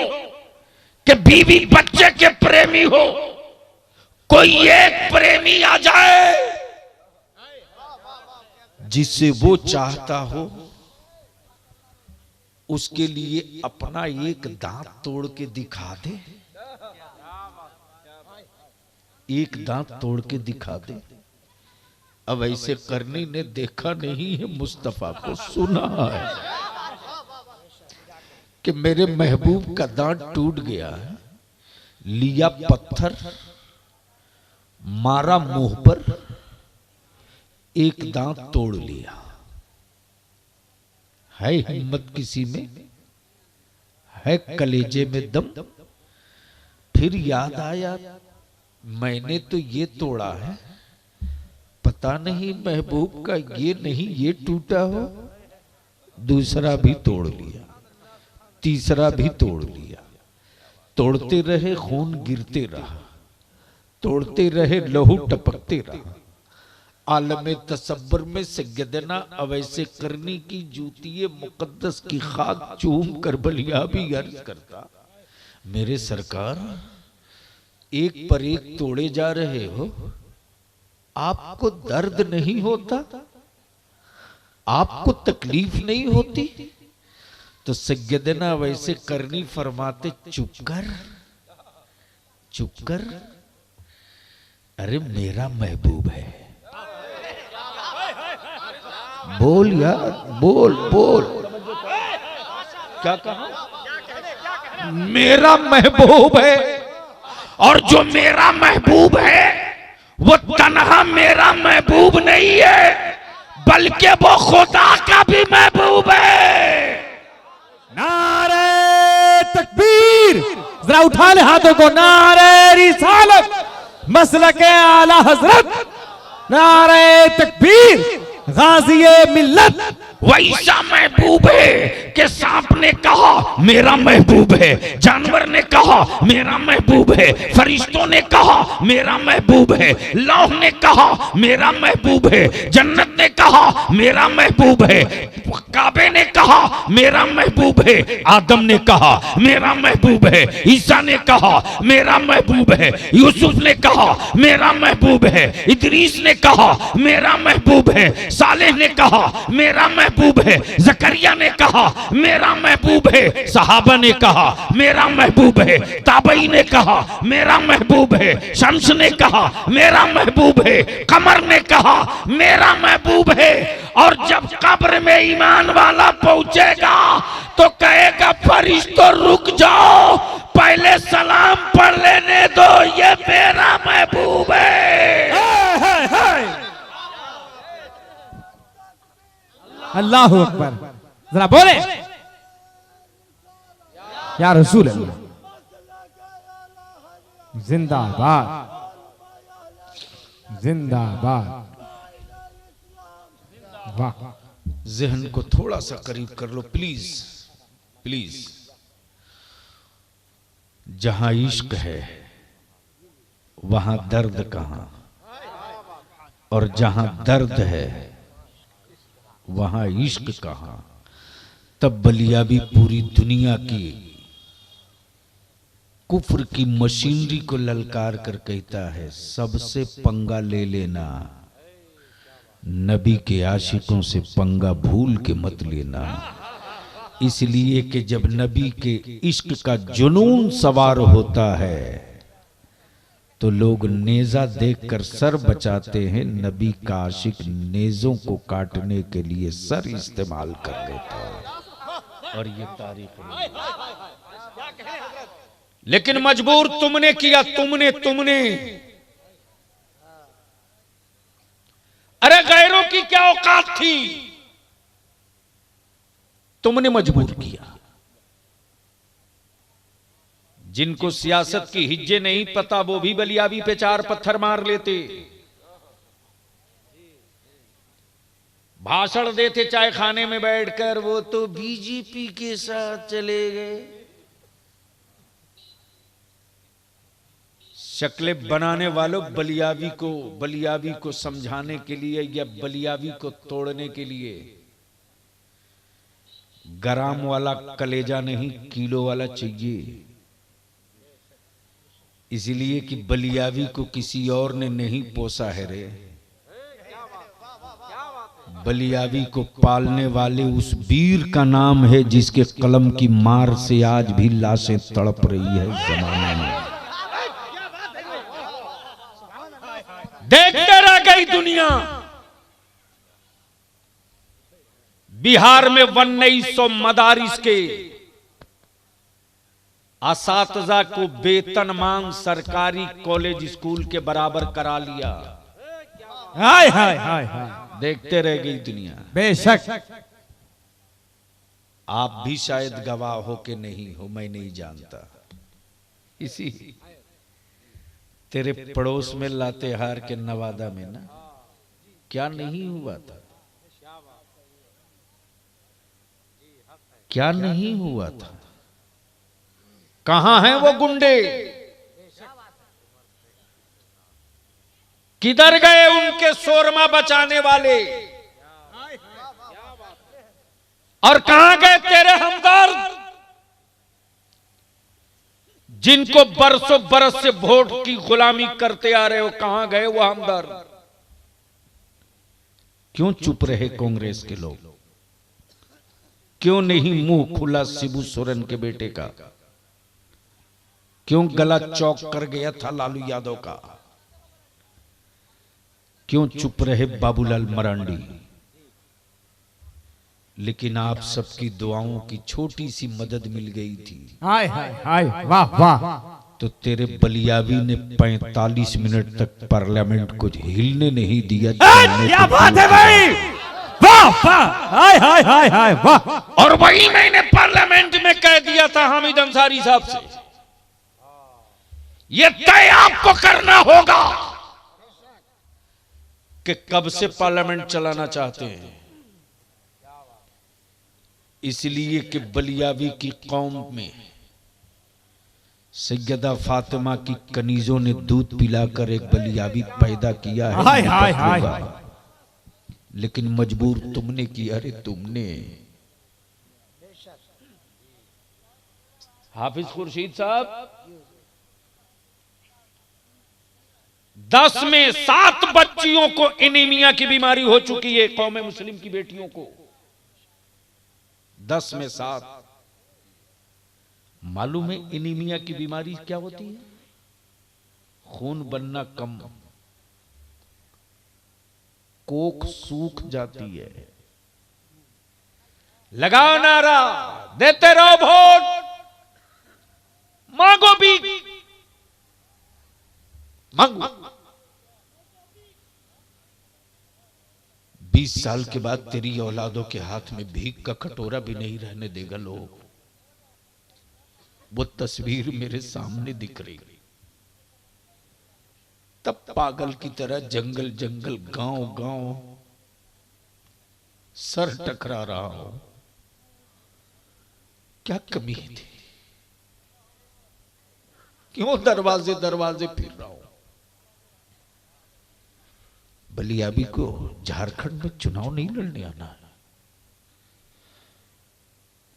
कि बीवी बच्चे के प्रेमी हो, कोई एक प्रेमी आ जाए जिसे वो चाहता हो, उसके लिए अपना एक दांत तोड़ के दिखा दे। एक दांत तोड़ के दिखा दे। अब ऐसे करनी ने देखा नहीं है, मुस्तफा को सुना है कि मेरे महबूब का दांत टूट गया है। लिया पत्थर, मारा मुंह पर, एक दांत तोड़ लिया। है हिम्मत किसी में, है कलेजे में दम। फिर याद आया मैंने तो ये तोड़ा है, पता नहीं महबूब का ये नहीं ये टूटा हो। दूसरा भी तोड़ लिया, तीसरा भी तोड़ लिया। तोड़ते रहे, खून गिरते रहा, तोड़ते रहे, लहू टपकते रहा। आलम तसब्बर में सैयदना अवैसे करनी की जूतिये मुकद्दस की खाक चूम कर बलिया भी अर्ज करता, मेरे सरकार एक पर एक तोड़े जा रहे हो, आपको दर्द नहीं होता, आपको तकलीफ नहीं होती? तो सैयदना वैसे करनी फरमाते चुप कर, चुप कर, अरे मेरा महबूब है। बोल यार, बोल बोल। क्या कहा? मेरा महबूब है, और जो मेरा महबूब है वो तन्हा मेरा महबूब नहीं है, बल्कि वो खुदा का भी महबूब है। नारे तकबीर, जरा उठा ले हाथों को। नारे रिसालत, मसलके आला हजरत, नारे तकबीर, गाज़िए मिल्लत, वैसा महबूब है कि सांप ने कहा मेरा महबूब है, जानवर ने कहा मेरा महबूब है, फरिश्तों ने कहा मेरा महबूब है, लौह ने कहा मेरा महबूब है, जन्नत ने कहा मेरा महबूब है, काबे ने कहा मेरा महबूब है, आदम ने कहा मेरा महबूब है, ईसा ने कहा मेरा महबूब है, यूसुफ ने कहा मेरा महबूब है, इदरीस ने कहा मेरा महबूब है, सालेह ने कहा मेरा महबूब है, जकरिया ने कहा मेरा महबूब है, सहाबा ने कहा मेरा महबूब है, ताबई ने कहा मेरा महबूब है, शम्स ने कहा मेरा महबूब है, कमर ने कहा मेरा महबूब है। और जब कब्र में ईमान वाला पहुंचेगा तो कहेगा फरिश्तों रुक जाओ, पहले सलाम पढ़ लेने दो, ये मेरा महबूब है। अल्लाह अकबर, जरा बोले या रसूल अल्लाह, जिंदाबाद जिंदाबाद। वाह, जहन को थोड़ा सा करीब कर लो प्लीज प्लीज। जहां इश्क है वहां दर्द कहां, और जहां दर्द है वहां इश्क कहां। तब बलियाबी पूरी दुनिया की कुफ्र की मशीनरी को ललकार कर कहता है सबसे पंगा ले लेना, नबी के आशिकों से पंगा भूल के मत लेना। इसलिए कि जब नबी के इश्क का जुनून सवार होता है तो लोग नेजा देखकर सर बचाते हैं, नबी का आशिक नेजों को काटने के लिए सर इस्तेमाल कर लेता है। और ये तारीख है। लेकिन मजबूर तुमने किया, तुमने अरे गैरों की क्या औकात थी, तुमने मजबूर किया। जिनको सियासत की हिज्जे नहीं पता वो भी बलियाबी पे 4 पत्थर मार लेते, भाषण देते चाय खाने में बैठकर, वो तो बीजेपी के साथ चले गए। शक्लें बनाने वालों बलियाबी को समझाने के लिए या बलियाबी को तोड़ने के लिए ग्राम वाला कलेजा नहीं किलो वाला चाहिए। इसलिए कि बलियाबी को किसी और ने नहीं पोसा है रे, बलियाबी को पालने वाले उस वीर का नाम है जिसके कलम की मार से आज भी लाशें तड़प रही है जमाने में। देखते रह गई दुनिया। बिहार में 1900 मदारिस के असातिज़ा को वेतन मांग सरकारी कॉलेज स्कूल के बराबर करा लिया। हाय हाय हाय हाय, देखते रह गई दुनिया। बेशक आप भी शायद गवाह हो के नहीं हो, मैं नहीं जानता। इसी तेरे पड़ोस में लातेहार के नवादा में ना क्या नहीं हुआ था, क्या नहीं हुआ था। कहां हैं वो गुंडे, किधर गए उनके शोरमा बचाने वाले, और कहां गए तेरे हमदर्द जिनको बरसों बरस से वोट की गुलामी करते आ रहे हो, कहां गए वो हमदर्द। क्यों चुप रहे कांग्रेस के लोग, क्यों नहीं मुंह खुला शिबू सोरेन के बेटे का, क्यों गला चौक कर गया था लालू यादव का, क्यों चुप रहे बाबूलाल मरांडी। लेकिन आप सबकी दुआओं की छोटी सी मदद मिल गई थी। हाय हाय हाय, वाह वाह। तो तेरे बलियाबी ने 45 मिनट तक पार्लियामेंट को हिलने नहीं दिया। क्या बात है भाई, वाह वाह, हाय हाय हाय हाय, वाह। और वही मैंने पार्लियामेंट में कह दिया था हामिद अंसारी साहब से, ये तय आपको करना होगा कि कब से पार्लियामेंट चलाना चाहते हैं। इसलिए कि बलियावी की कौम में सैयदा फातिमा की कनीजों ने दूध पिलाकर एक बलियावी पैदा किया है। हाय हाय हाय। लेकिन मजबूर तुमने किया रे तुमने। हाफिज खुर्शीद साहब, 10 में 7 बच्चियों को एनीमिया की बीमारी हो चुकी है, कौम मुस्लिम की बेटियों को। 10 में 7। मालूम है एनीमिया की बीमारी क्या होती है? खून बनना कम, कोख सूख जाती है। लगाओ नारा, देते रहो वोट, मांगो भी, मांगो। 20 साल के बाद तेरी औलादों के हाथ में भीख का कटोरा भी नहीं रहने देगा लोग। वो तस्वीर मेरे सामने दिख रही। तब पागल की तरह जंगल जंगल गांव गांव सर टकरा रहा हो। क्या कमी थी? क्यों दरवाजे दरवाजे फिर रहा हूं? बलियाबी को झारखंड में चुनाव नहीं लड़ने आना,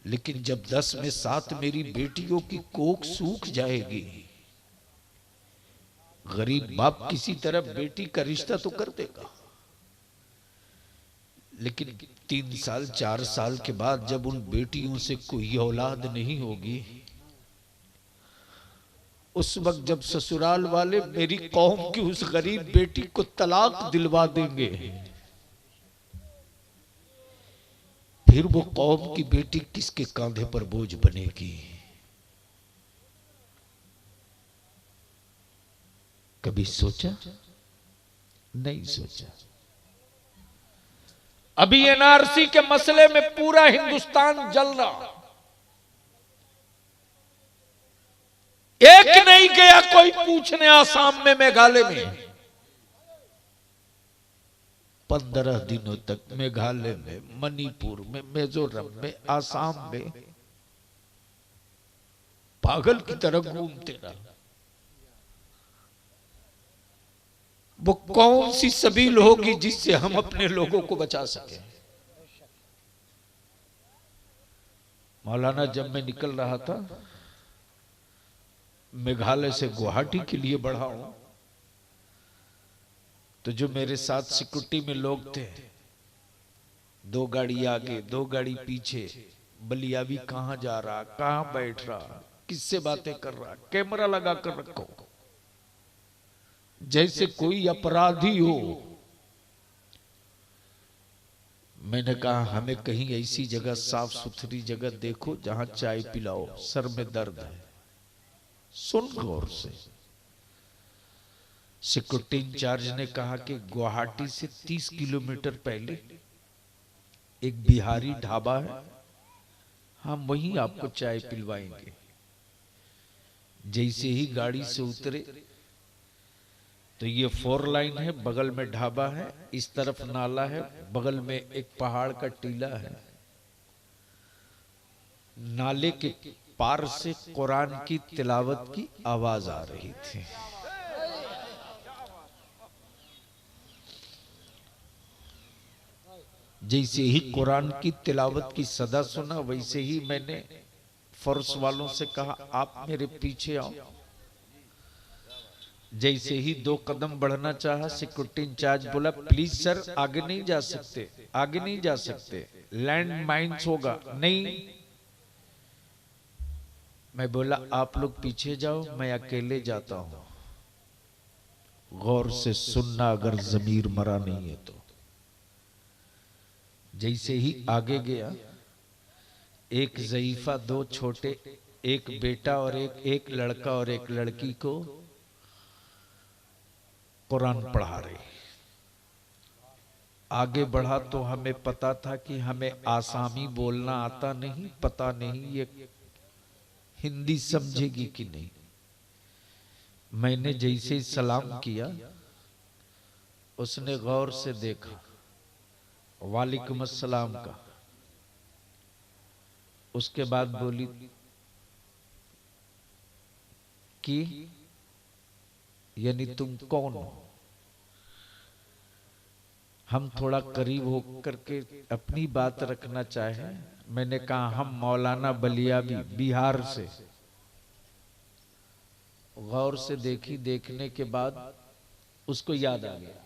लेकिन जब 10 में 7 मेरी बेटियों की कोख सूख जाएगी, गरीब बाप किसी तरह बेटी का रिश्ता तो कर देगा, लेकिन 3 साल 4 साल के बाद जब उन बेटियों से कोई औलाद नहीं होगी, उस वक्त जब ससुराल वाले मेरी कौम की उस गरीब बेटी को तलाक दिलवा देंगे, फिर वो कौम की बेटी किसके कांधे पर बोझ बनेगी? कभी सोचा? नहीं सोचा। अभी एनआरसी के मसले में पूरा हिंदुस्तान जल रहा, एक नहीं गया कोई पूछने आसाम में, मेघालय में। 15 दिनों तक मेघालय में, मणिपुर में, मिजोरम में, आसाम में पागल की तरह घूमते रहा। वो कौन सी सबील होगी जिससे हम अपने लोगों को बचा सके? मौलाना, जब मैं निकल रहा था मेघालय से गुवाहाटी के लिए बढ़ा हूं, तो जो मेरे साथ सिक्योरिटी में लोग थे, 2 गाड़ी आगे 2 गाड़ी पीछे, बलियावी कहां जा रहा, कहां बैठ रहा, किससे बातें कर रहा, कैमरा लगा कर रखो, जैसे कोई अपराधी हो। मैंने कहा हमें कहीं ऐसी जगह, साफ सुथरी जगह देखो जहां चाय पिलाओ, सर में दर्द है। सुन गौर से। सिक्योरिटी इंचार्ज ने कहा कि गुवाहाटी से 30 किलोमीटर पहले एक बिहारी ढाबा है, हम वहीं आपको चाय पिलवाएंगे। जैसे ही गाड़ी से उतरे तो ये 4 लाइन है, बगल में ढाबा है, इस तरफ नाला है, बगल में एक पहाड़ का टीला है। नाले के पार से कुरान की तिलावत की आवाज आ रही थी। जैसे ही कुरान की तिलावत की सदा सुना, वैसे ही मैंने फोर्स वालों से कहा आप मेरे पीछे आओ। जैसे ही 2 कदम बढ़ना चाहा, सिक्योरिटी इंचार्ज बोला प्लीज सर आगे नहीं जा सकते, आगे नहीं जा सकते, लैंड माइन्स होगा। नहीं, मैं बोला आप लोग पीछे जाओ, मैं अकेले जाता हूं। गौर से सुनना अगर जमीर मरा नहीं है तो। जैसे ही आगे गया, एक ज़ईफा, 2 छोटे, एक बेटा और एक लड़का और एक लड़की को कुरान पढ़ा रहे। आगे बढ़ा तो हमें पता था कि हमें आसामी बोलना आता नहीं, पता नहीं ये हिंदी समझेगी कि नहीं। मैंने जैसे ही सलाम किया, उसने गौर से देखा, वालेकुम अस्सलाम का। उसके बाद बोली कि यानी तुम कौन हो? हम थोड़ा करीब होकर के अपनी बात रखना चाहे। मैंने कहा हम मौलाना बलियावी बिहार से। गौर से देखी, देखने के बाद उसको याद आ गया।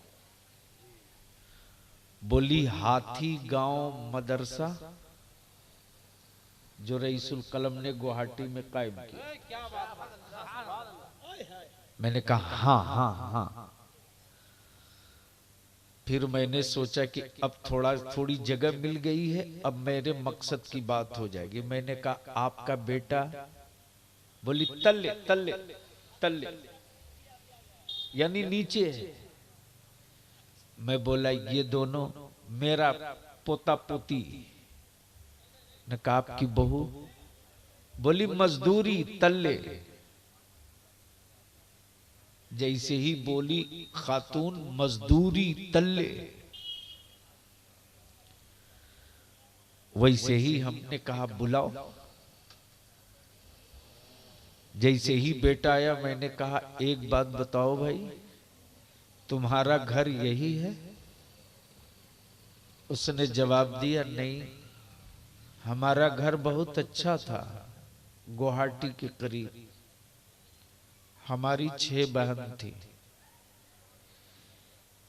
बोली हाथी गांव मदरसा जो रईसुल कलम ने गुवाहाटी में कायम किया। मैंने कहा हाँ हाँ हाँ। फिर मैंने सोचा कि अब थोड़ी जगह मिल गई है, अब मेरे मकसद की बात हो जाएगी। मैंने कहा आपका बेटा? बोली तल्ले तल्ले तल्ले यानी नीचे है। मैं बोला ये दोनों मेरा पोता पोती। ने कहा आपकी बहू? बोली मजदूरी तल्ले। जैसे ही बोली खातून मजदूरी तल्ले, वैसे ही हमने कहा बुलाओ। जैसे ही बेटा आया मैंने कहा एक बात बताओ भाई, तुम्हारा घर यही है? उसने जवाब दिया नहीं, हमारा घर बहुत अच्छा था गुवाहाटी के करीब। हमारी 6 बहन थी।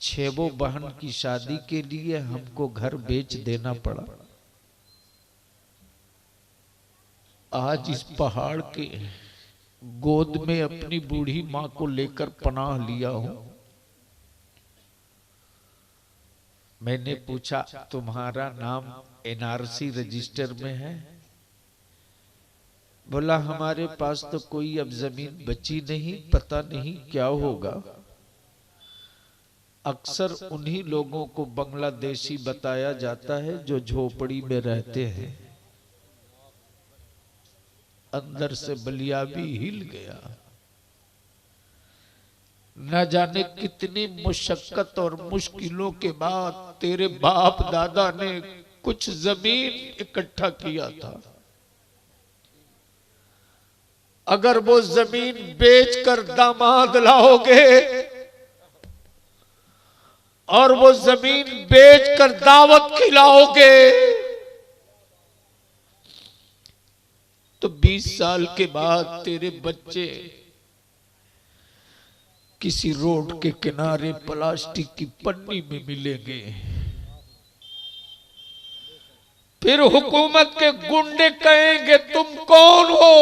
6 बहन की शादी के लिए हमको घर बेच देना पड़ा। आज इस पहाड़ के गोद में अपनी बूढ़ी मां को लेकर पनाह लिया हूं। मैंने पूछा तुम्हारा नाम एनआरसी रजिस्टर में है? बोला हमारे पास तो कोई अब जमीन बची नहीं, पता नहीं क्या होगा। अक्सर उन्हीं लोगों को बांग्लादेशी बताया जाता है जो झोपड़ी में रहते हैं। अंदर से बलियावी हिल गया। न जाने कितनी मुशक्कत और मुश्किलों के बाद तेरे बाप दादा ने कुछ जमीन इकट्ठा किया था। अगर वो जमीन बेचकर दामाद लाओगे और वो जमीन बेचकर दावत खिलाओगे तो 20 साल के बाद तेरे बच्चे किसी रोड के किनारे प्लास्टिक की पन्नी में मिलेंगे। फिर हुकूमत के गुंडे कहेंगे तुम कौन हो?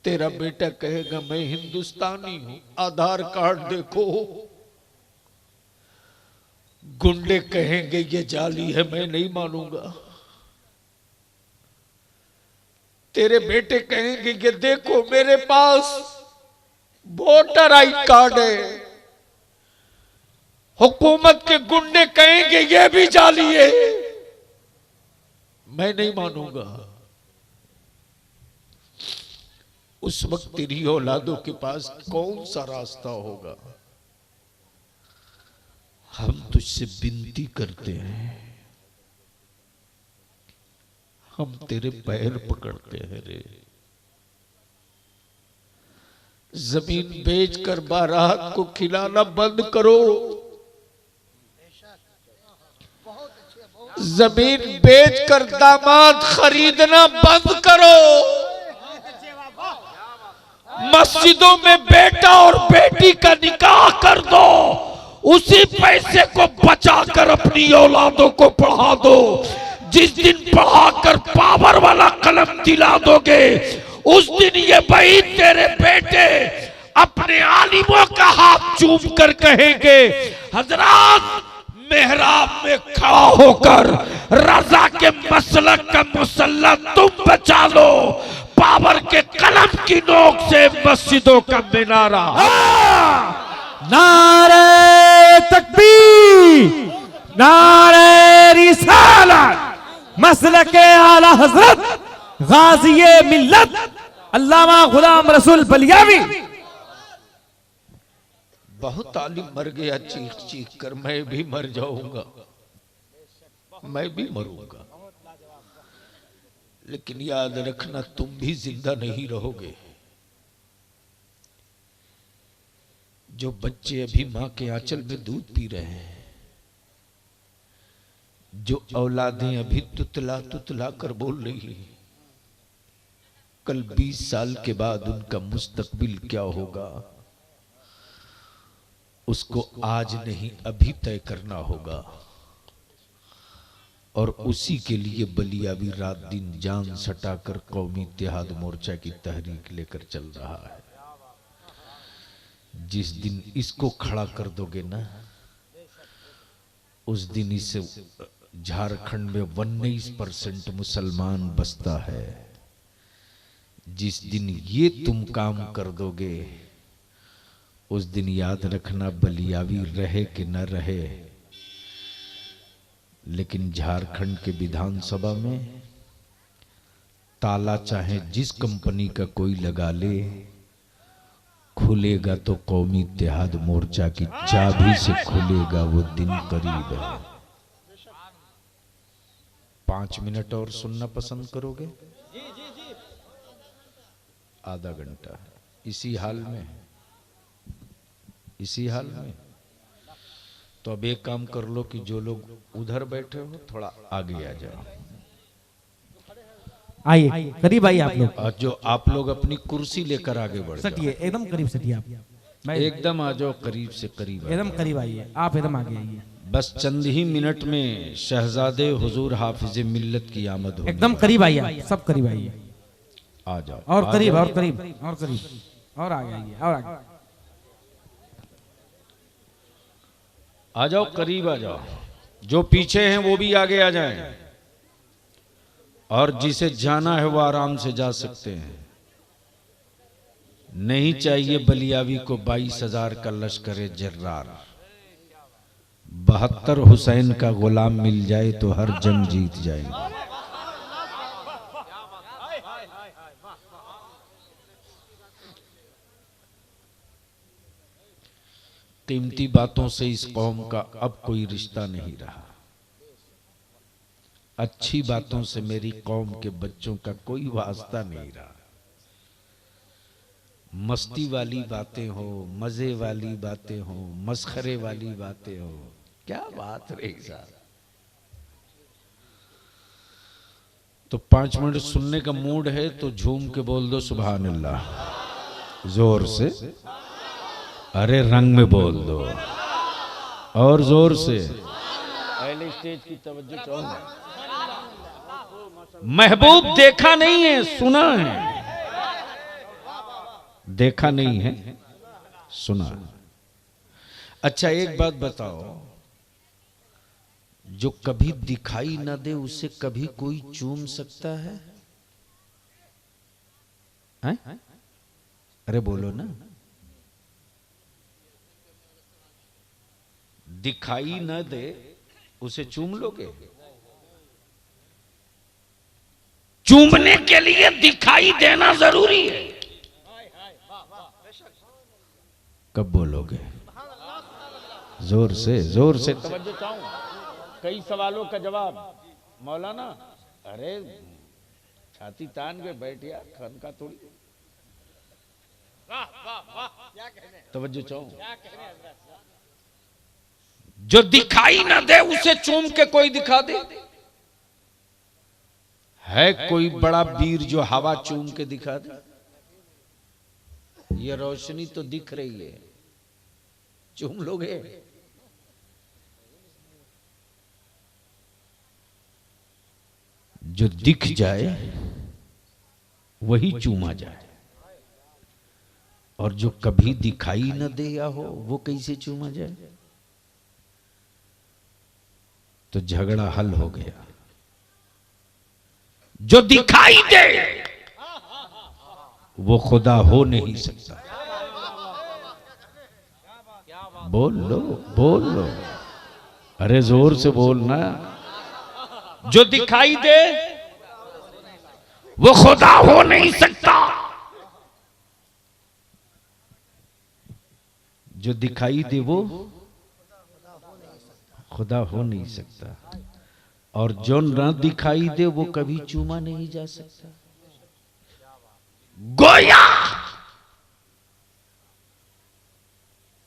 तेरा बेटा कहेगा मैं हिंदुस्तानी हूं, आधार कार्ड देखो। गुंडे कहेंगे ये जाली है, मैं नहीं मानूंगा। तेरे बेटे कहेंगे ये देखो मेरे पास वोटर आई कार्ड है। हुकूमत के गुंडे कहेंगे ये भी जाली है, मैं नहीं मानूंगा। उस वक्त तेरी औलादों के पास कौन सा रास्ता होगा? हम तुझसे विनती करते हैं, हम तेरे पैर पकड़ते हैं रे। जमीन बेचकर बारात को खिलाना बंद करो। जमीन बेचकर दामाद खरीदना बंद करो। मस्जिदों में बेटा और बेटी का निकाह कर दो। उसी पैसे को बचाकर अपनी औलादों को पढ़ा दो। जिस दिन पढ़ाकर पावर वाला कलम दिला दोगे उस दिन ये भाई तेरे बेटे अपने आलिमों का हाथ चूम कर कहेंगे हजरात मेहराब में खड़ा होकर रजा के मसलक का मुसल्ला तुम बचा लो। पावर के कलम की नोक से मस्जिदों का मीनारा। नारे तकबीर, नारे रिसालत, मसलके आला हजरत गाज़िये मिल्लत अल्लामा गुलाम रसूल बलियावी। बहुत आलिम मर गया चीख चीख कर, मैं भी मर जाऊंगा, मैं भी मरूंगा। लेकिन याद रखना तुम भी जिंदा नहीं रहोगे। जो बच्चे अभी मां के आंचल में दूध पी रहे हैं, जो औलादें अभी तुतला तुतला कर बोल रही हैं, कल 20 साल के बाद उनका मुस्तकबिल क्या होगा, उसको आज नहीं अभी तय करना होगा। और उसी के लिए बलियावी रात दिन जान सटाकर कौमी इत्तेहाद मोर्चा की तहरीक लेकर चल रहा है। जिस दिन इसको खड़ा कर दोगे ना, उस दिन इस झारखंड में 19% मुसलमान बसता है। जिस दिन ये तुम काम कर दोगे, उस दिन याद रखना बलियावी रहे कि न रहे, लेकिन झारखंड के विधानसभा में ताला चाहे जिस कंपनी का कोई लगा ले, खुलेगा तो कौमी इत्तेहाद मोर्चा की चाबी से खुलेगा। वो दिन करीब है। 5 मिनट और सुनना पसंद करोगे? आधा घंटा इसी हाल में, इसी हाल में। तो अब एक काम कर लो कि जो लोग उधर बैठे हो थोड़ा आगे आ जाओ। आइए करीब आइए आप लोग। और जो आप लोग अपनी कुर्सी लेकर आगे बढ़ जाओ। सटिए एकदम करीब सटिए आप। मैं एकदम आ जाओ, करीब से करीब एकदम करीब आइए आप, एकदम आगे आइए। बस चंद ही मिनट में शहजादे हुजूर हाफिज मिल्लत की आमद होगी। एकदम करीब आइए, सब करीब आइए। आ जाओ और करीब और करीब और करीब और आगे आइए और आगे। आ जाओ, करीब आ जाओ। जो पीछे हैं वो भी आगे आ जाएं। और जिसे जाना है वो आराम से जा सकते हैं। नहीं चाहिए बलियावी को 22,000 का लश्कर जर्रार। 72 हुसैन का गुलाम मिल जाए तो हर जंग जीत जाएंगे। कीमती बातों से इस कौम का अब कोई रिश्ता नहीं रहा। अच्छी बातों से मेरी कौम के बच्चों का कोई वास्ता नहीं रहा। मस्ती वाली बातें हो, मजे वाली बातें हो, मस्खरे वाली बातें हो, क्या बात रही साहब। तो 5 मिनट सुनने का मूड है तो झूम के बोल दो सुभान अल्लाह जोर से। अरे रंग में बोल दो और जोर से। पहले स्टेज की तवज्जो चाहूंगा। महबूब देखा नहीं है, सुना है। देखा नहीं है, सुना। अच्छा एक बात बताओ, जो कभी दिखाई न दे उसे कभी कोई चूम सकता है? हैं? अरे बोलो ना। दिखाई न दे उसे चूम लोगे? चूमने के लिए दिखाई देना जरूरी है। कब बोलोगे? जोर से तवज्जो चाहूं। कई सवालों का जवाब मौलाना। अरे छाती तान के बैठ यार, खान का थोड़ी। तवज्जो चाहूं। जो दिखाई ना दे उसे चूम के कोई दिखा दे। है कोई बड़ा वीर जो हवा चूम के दिखा दे? ये रोशनी तो दिख रही है, चूम लोगे? जो दिख जाए वही चूमा जाए, और जो कभी दिखाई न दे या हो वो कैसे चूमा जाए? तो झगड़ा हल हो गया। जो दिखाई दे वो खुदा हो नहीं सकता। बोल लो, अरे जोर से बोलना। जो दिखाई दे वो खुदा हो नहीं सकता। जो दिखाई दे वो खुदा हो नहीं सकता। और जो न दिखाई दे वो कभी चूमा नहीं जा सकता। गोया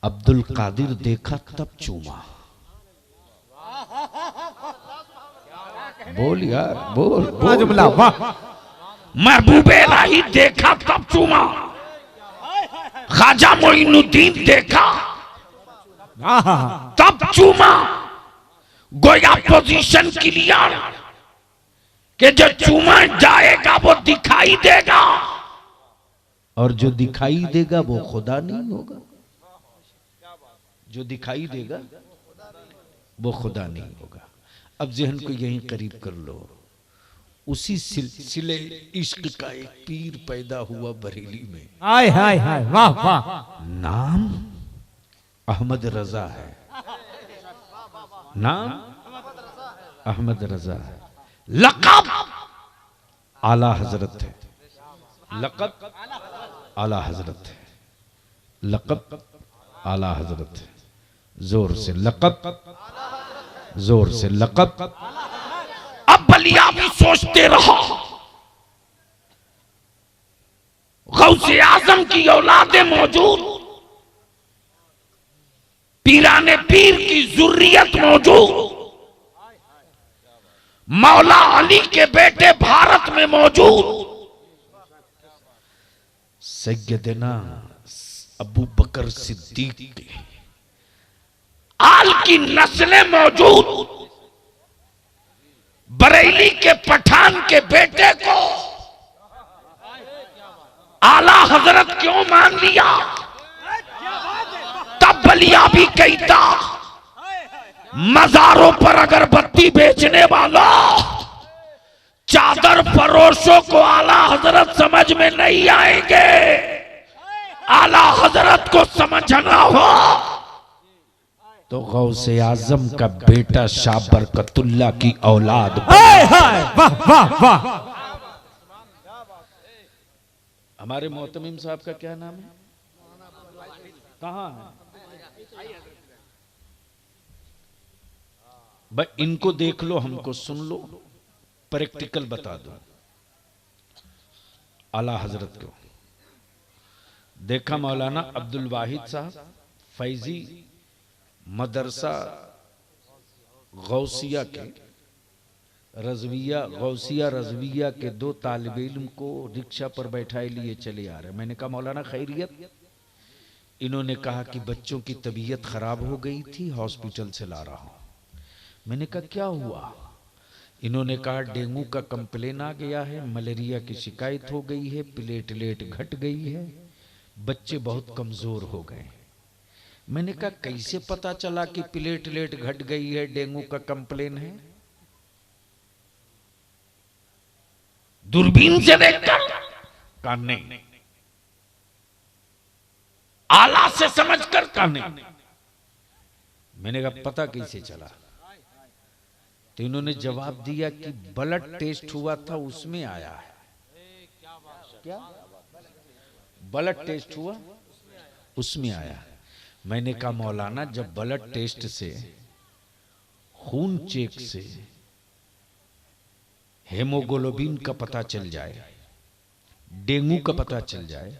अब्दुल कादिर देखा तब चूमा। बोल यार, बोल वाह जुमला, वाह। महबूबे इलाही देखा तब चूमा, ख्वाजा मोइनुद्दीन देखा आहा, तब चूमा। गोया पोजीशन क्लियर कि जो चूमा जाएगा वो दिखाई देगा, और जो दिखाई देगा वो खुदा नहीं होगा। जो दिखाई देगा वो खुदा नहीं होगा। अब जहन को यहीं करीब कर लो। उसी सिलसिले इश्क का एक पीर पैदा हुआ बरेली में। हाय हाय हाय, वाह वाह। नाम अहमद रजा है। नाम अहमद रजा है। लक़ब आला हजरत है। लक़ब आला हजरत है। लक़ब आला हजरत है। जोर से लक़ब, जोर से लक़ब। अब बलिया भी सोचते रहा, गौसे आजम की औलादे मौजूद, पीराने पीर की जुर्रियत मौजूद, मौला अली के बेटे भारत में मौजूद, सैयदना अबू बकर सिद्दीक आल की नस्लें मौजूद। बरेली के पठान के बेटे को आला हजरत क्यों मान लिया? तब बलिया भी कहता, मजारों पर अगरबत्ती बेचने वाला, चादर फरोशों को आला हजरत समझ में नहीं आएंगे। आला हजरत को समझना हो तो गौसे आजम का बेटा शाह बरकतुल्लाह की औलाद। हाय हाय, वाह वाह वाह। हमारे मोहतमीम साहब का क्या नाम है? कहाँ है भाई? इनको देख लो, हमको सुन लो, प्रैक्टिकल बता दो। आला हजरत को देखा मौलाना अब्दुल वाहिद साहब फैजी मदरसा गौसिया के गौसिया रजविया के 2 तालिबे इल्म को रिक्शा पर बैठाए लिए चले आ रहे। मैंने कहा मौलाना खैरियत? इन्होंने कहा कि बच्चों की तबीयत खराब हो गई थी, हॉस्पिटल से ला रहा हूं। मैंने कहा क्या हुआ? इन्होंने कहा डेंगू का कंप्लेन आ गया है, मलेरिया की शिकायत हो गई है, प्लेटलेट घट गई है, बच्चे बहुत कमजोर हो गए। मैंने कहा कैसे पता चला कि प्लेटलेट घट गई है, डेंगू का कंप्लेन है? दूरबीन से देखकर? कहा नहीं। आला से समझकर? कहा नहीं। मैंने कहा पता कैसे चला? तो इन्होंने जवाब दिया कि ब्लड टेस्ट हुआ था उसमें आया है। क्या ब्लड टेस्ट हुआ उसमें आया है? मैंने कहा मौलाना जब ब्लड टेस्ट से, खून चेक से हेमोग्लोबिन का पता चल जाए, डेंगू का पता चल जाए,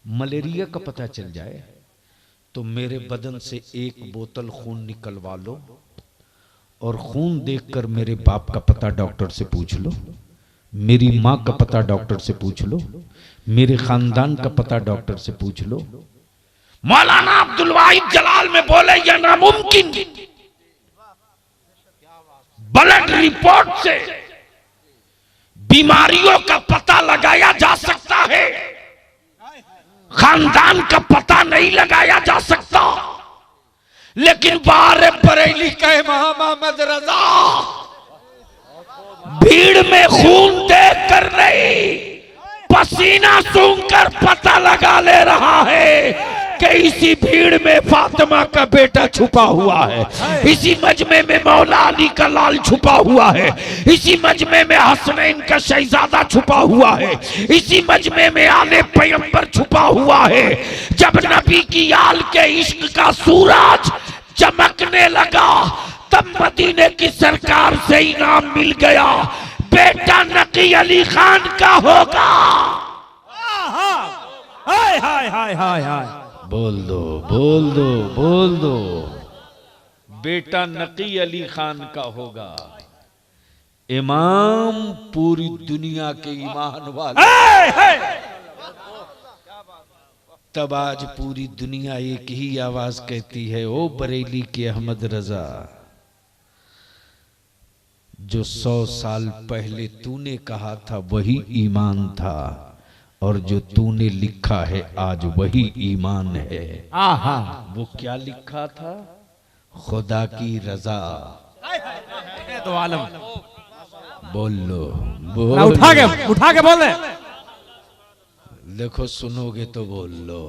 मलेरिया का पता चल जाए, तो मेरे बदन से 1 बोतल खून निकलवा लो और खून देखकर मेरे बाप का पता डॉक्टर से पूछ लो, मेरी माँ का पता डॉक्टर से पूछ लो, मेरे खानदान का पता डॉक्टर से पूछ लो। मौलाना अब्दुल वाहिद जलाल में बोले यह नामुमकिन, ब्लड रिपोर्ट से बीमारियों का पता लगाया जा सकता है, खानदान का पता नहीं लगाया जा सकता। लेकिन बाहर बरेली का इमाम मोहम्मद रजा भीड़ में खून देख कर नहीं, पसीना सूंघकर पता लगा ले रहा है कि इसी भीड़ में फातिमा का बेटा छुपा हुआ है, इसी मजमे में मौला अली का लाल छुपा हुआ है, इसी मजमे में हसनैन का शहजादा छुपा हुआ है, इसी मजमे में आले पैगंबर छुपा हुआ है। जब नबी की आल के इश्क का सूरज चमकने लगा, तब मदीने की सरकार से इनाम मिल गया, बेटा नकी अली खान का होगा। हाय हाय हाय हाय हाय, बोल दो बोल दो बोल दो, बेटा नकी अली खान का होगा। इमाम पूरी दुनिया के ईमान वाले। तब आज पूरी दुनिया एक ही आवाज कहती है, ओ बरेली के अहमद रजा, जो 100 साल पहले तूने कहा था वही ईमान था, और जो तूने लिखा है आज वही ईमान है। आहा, वो क्या लिखा था? खुदा की रजा। तो आलम बोल लो ना, बोल उठा के बोल दे। देखो सुनोगे तो बोल लो,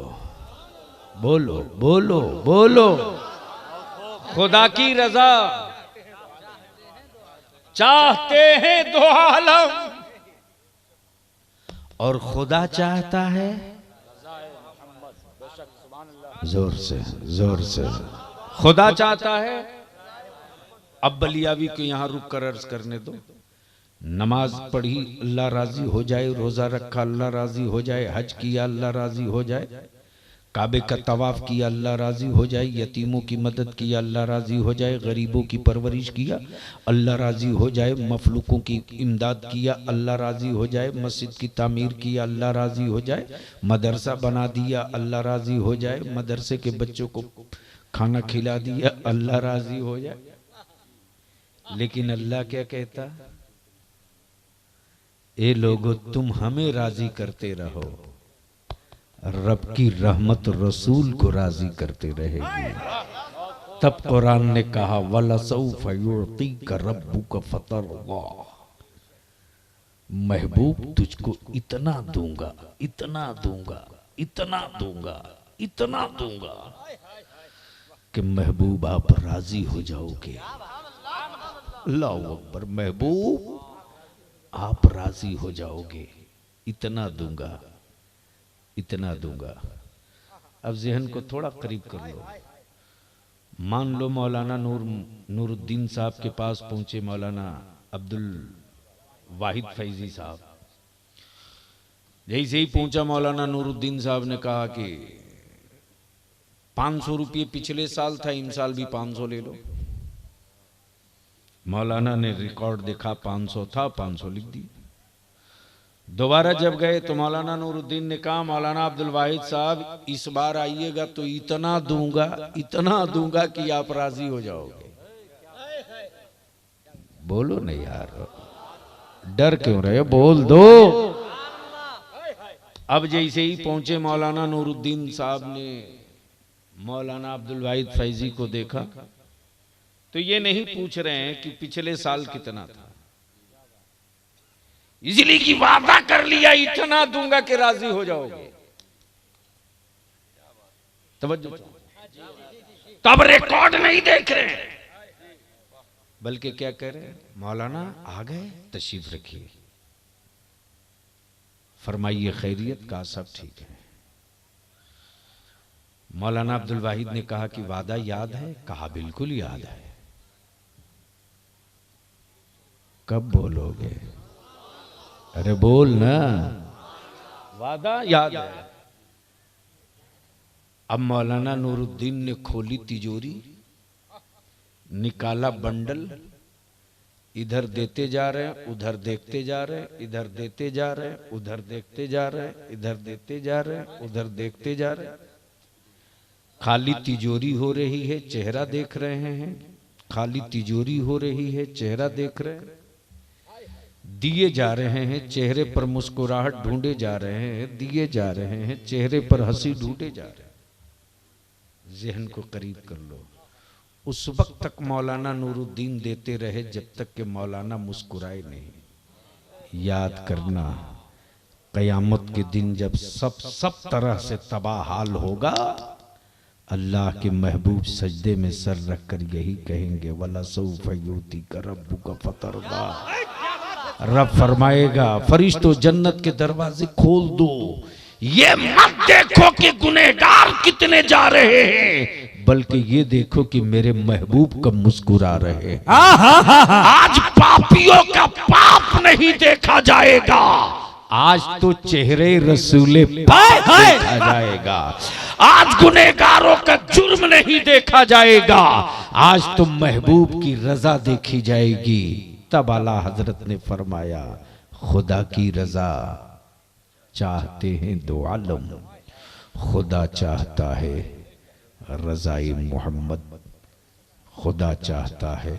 बोलो बोलो बोलो। खुदा की रजा चाहते हैं दो आलम, और खुदा चाहता है, जोर से खुदा चाहता है। अब बलियावी को यहां रुक कर अर्ज करने दो। नमाज पढ़ी अल्लाह राजी हो जाए, रोजा रखा अल्लाह राजी हो जाए, हज किया अल्लाह राजी हो जाए, काबे का तवाफ किया अल्लाह राजी हो जाए, यतीमों की मदद किया अल्लाह राजी हो जाए, गरीबों की परवरिश किया अल्लाह राजी हो जाए, मफलूकों की इमदाद किया अल्लाह राजी हो जाए, मस्जिद की तामीर किया अल्लाह राजी हो जाए, मदरसा बना दिया अल्लाह राजी हो जाए, मदरसे के बच्चों को खाना खिला दिया अल्लाह राजी हो जाए। लेकिन अल्लाह क्या कहता? ए लोगों, तुम हमें राजी करते रहो, रब की रहमत रसूल को राजी करते रहेगी। तब कुरान ने कहा, वलसौफ युअतीका रब्बुका फतरदा, महबूब तुझको इतना दूंगा, इतना दूंगा, इतना दूंगा, इतना दूंगा कि महबूब आप राजी हो जाओगे। अल्लाहु अकबर, महबूब आप राजी हो जाओगे, इतना दूंगा, इतना दूंगा। अब जहन को थोड़ा करीब कर लो। मान लो मौलाना नूरुद्दीन साहब के पास पहुंचे मौलाना अब्दुल वाहिद फैजी साहब। जैसे ही पहुंचा मौलाना नूरुद्दीन साहब ने कहा कि 500 रुपये पिछले साल था, इन साल भी 500 ले लो। मौलाना ने रिकॉर्ड देखा, 500 था, 500 लिख दी। दोबारा जब गए तो मौलाना नूरुद्दीन ने कहा, मौलाना अब्दुल वाहिद साहब इस बार आइएगा तो इतना दूंगा कि आप राजी हो जाओगे। बोलो नहीं यार, डर क्यों रहे हो, बोल दो। अब जैसे ही पहुंचे मौलाना नूरुद्दीन साहब ने मौलाना अब्दुल वाहिद फैजी को देखा तो ये नहीं पूछ रहे हैं कि पिछले साल कितना था, इसलिए कि वादा कर लिया इतना दूंगा कि राजी हो जाओगे। तवज्जो, तब रिकॉर्ड नहीं देख रहे हैं, बल्कि क्या कह रहे हैं, मौलाना आ गए, तशरीफ रखिए, फरमाइए खैरियत का, सब ठीक है। मौलाना अब्दुल वाहिद ने कहा कि वादा याद है? कहा बिल्कुल याद है। कब बोलोगे? अरे बोल ना, वादा याद है। अब मौलाना नूरुद्दीन ने खोली तिजोरी, निकाला बंडल, इधर देते जा रहे हैं, उधर देखते जा रहे हैं, इधर देते जा रहे हैं, उधर देखते जा रहे हैं, इधर देते जा रहे हैं, उधर देखते जा रहे हैं। खाली तिजोरी हो रही है, चेहरा देख रहे हैं, खाली तिजोरी हो रही है, चेहरा देख रहे हैं, दिए जा रहे हैं, चेहरे पर मुस्कुराहट ढूंढे जा रहे हैं, दिए जा रहे हैं, चेहरे पर हंसी ढूंढे जा रहे हैं। जहन को करीब कर लो। उस वक्त तक मौलाना नूरुद्दीन देते रहे जब तक कि मौलाना मुस्कुराए नहीं। याद करना, कयामत के दिन जब सब तरह से तबाह हाल होगा, अल्लाह के महबूब सजदे में सर रखकर यही कहेंगे, वला सौफ युतीका रब्बुका फतरदा। रब फरमाएगा, फरिश्तों जन्नत के दरवाजे खोल दो, ये मत देखो कि गुनहगार कितने जा रहे हैं, बल्कि ये देखो कि मेरे महबूब कब मुस्कुरा रहे हैं। आज पापियों का पाप नहीं देखा जाएगा, आज तो चेहरे रसूले पाक देखा जाएगा। आज गुनहगारों का जुर्म नहीं देखा जाएगा, आज तो महबूब की रजा देखी जाएगी। तब आला हजरत ने फरमाया, खुदा की रजा चाहते हैं दो आलम, खुदा चाहता है रजाई मोहम्मद, खुदा चाहता है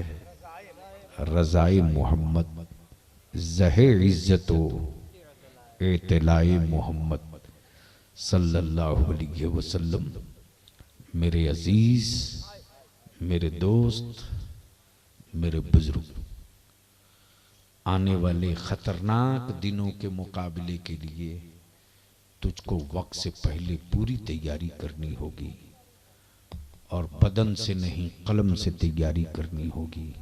रजाई मोहम्मद, ज़हे इज्जतो एतलाई मोहम्मद सल्लल्लाहु अलैहि वसल्लम। मेरे अजीज, मेरे दोस्त, मेरे बुजुर्ग, आने वाले खतरनाक दिनों के मुकाबले के लिए तुझको वक्त से पहले पूरी तैयारी करनी होगी, और बदन से नहीं कलम से तैयारी करनी होगी,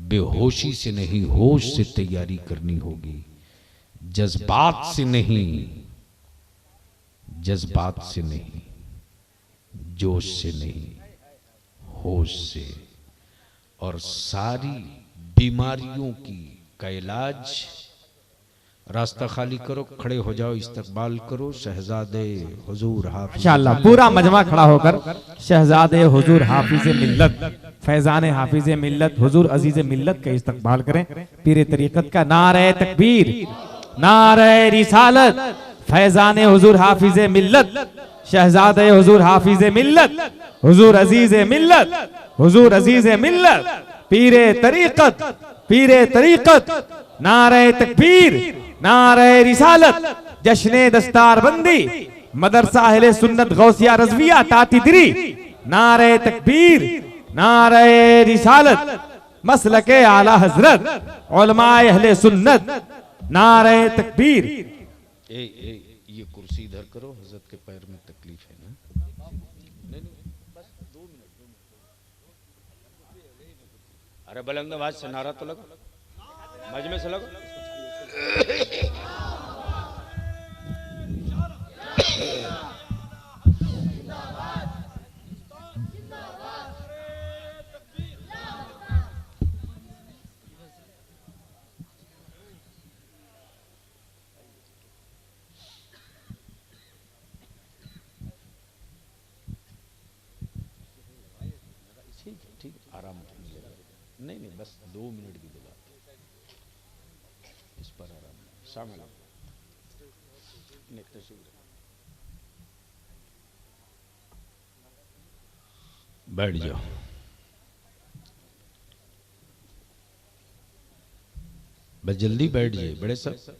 बेहोशी से नहीं होश से तैयारी करनी होगी, जज्बात से नहीं, जज्बात से नहीं, जोश से नहीं, होश से। और सारी बीमारियों का इलाज, रास्ता खाली करो, खड़े हो जाओ, इस्तकबाल करो शहजादे हुजूर हाफिज। इंशाअल्लाह पूरा मजमा खड़ा होकर शहजादे हुजूर हाफिज मिल्लत, फैजान हाफिज मिल्लत, हुजूर अजीज मिल्लत का इस्तकबाल करें। पीर तरीकत का नारे तकबीर, नारे रिसालत, फैजान हुजूर हाफिज मिल्लत, शहजादे हुजूर हाफिज मिल्लत, हुजूर अजीज मिल्लत, हुजूर अजीज मिल्लत, पीरे तरीकत, पीरे तरीकत, नारे तकबीर, नारे रिसालत, जश्ने दस्तार बंदी, मदरसा अहले सुन्नत गौसिया रज़विया तातिदरी, नारे तकबीर, नारे रिसालत, मसलके आला हजरत, उलमाए अहले सुन्नत, नारे तकबीर। ये कुर्सी इधर करो, हजरत के पैर में तकलीफ है ना। नहीं, बस 2 मिनट। अरे बुलंद आवाज से नारा तो लगा, मजमे से लगा। ठीक, आराम नहीं, बस 2 मिनट की बात, इस पर आराम। शामिल बैठ जाओ। बस जल्दी बैठ जाइए बड़े साहब।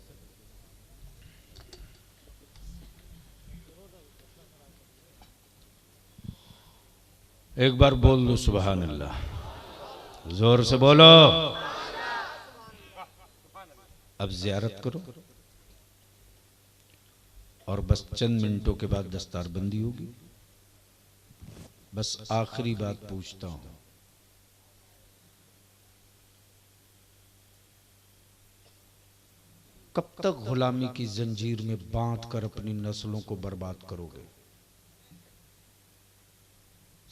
एक बार बोल दो सुभान अल्लाह, जोर से बोलो। अब ज़ियारत करो, और बस चंद मिनटों के बाद दस्तारबंदी होगी। बस आखिरी बात पूछता हूं, कब तक गुलामी की जंजीर में बांध कर अपनी नस्लों को बर्बाद करोगे?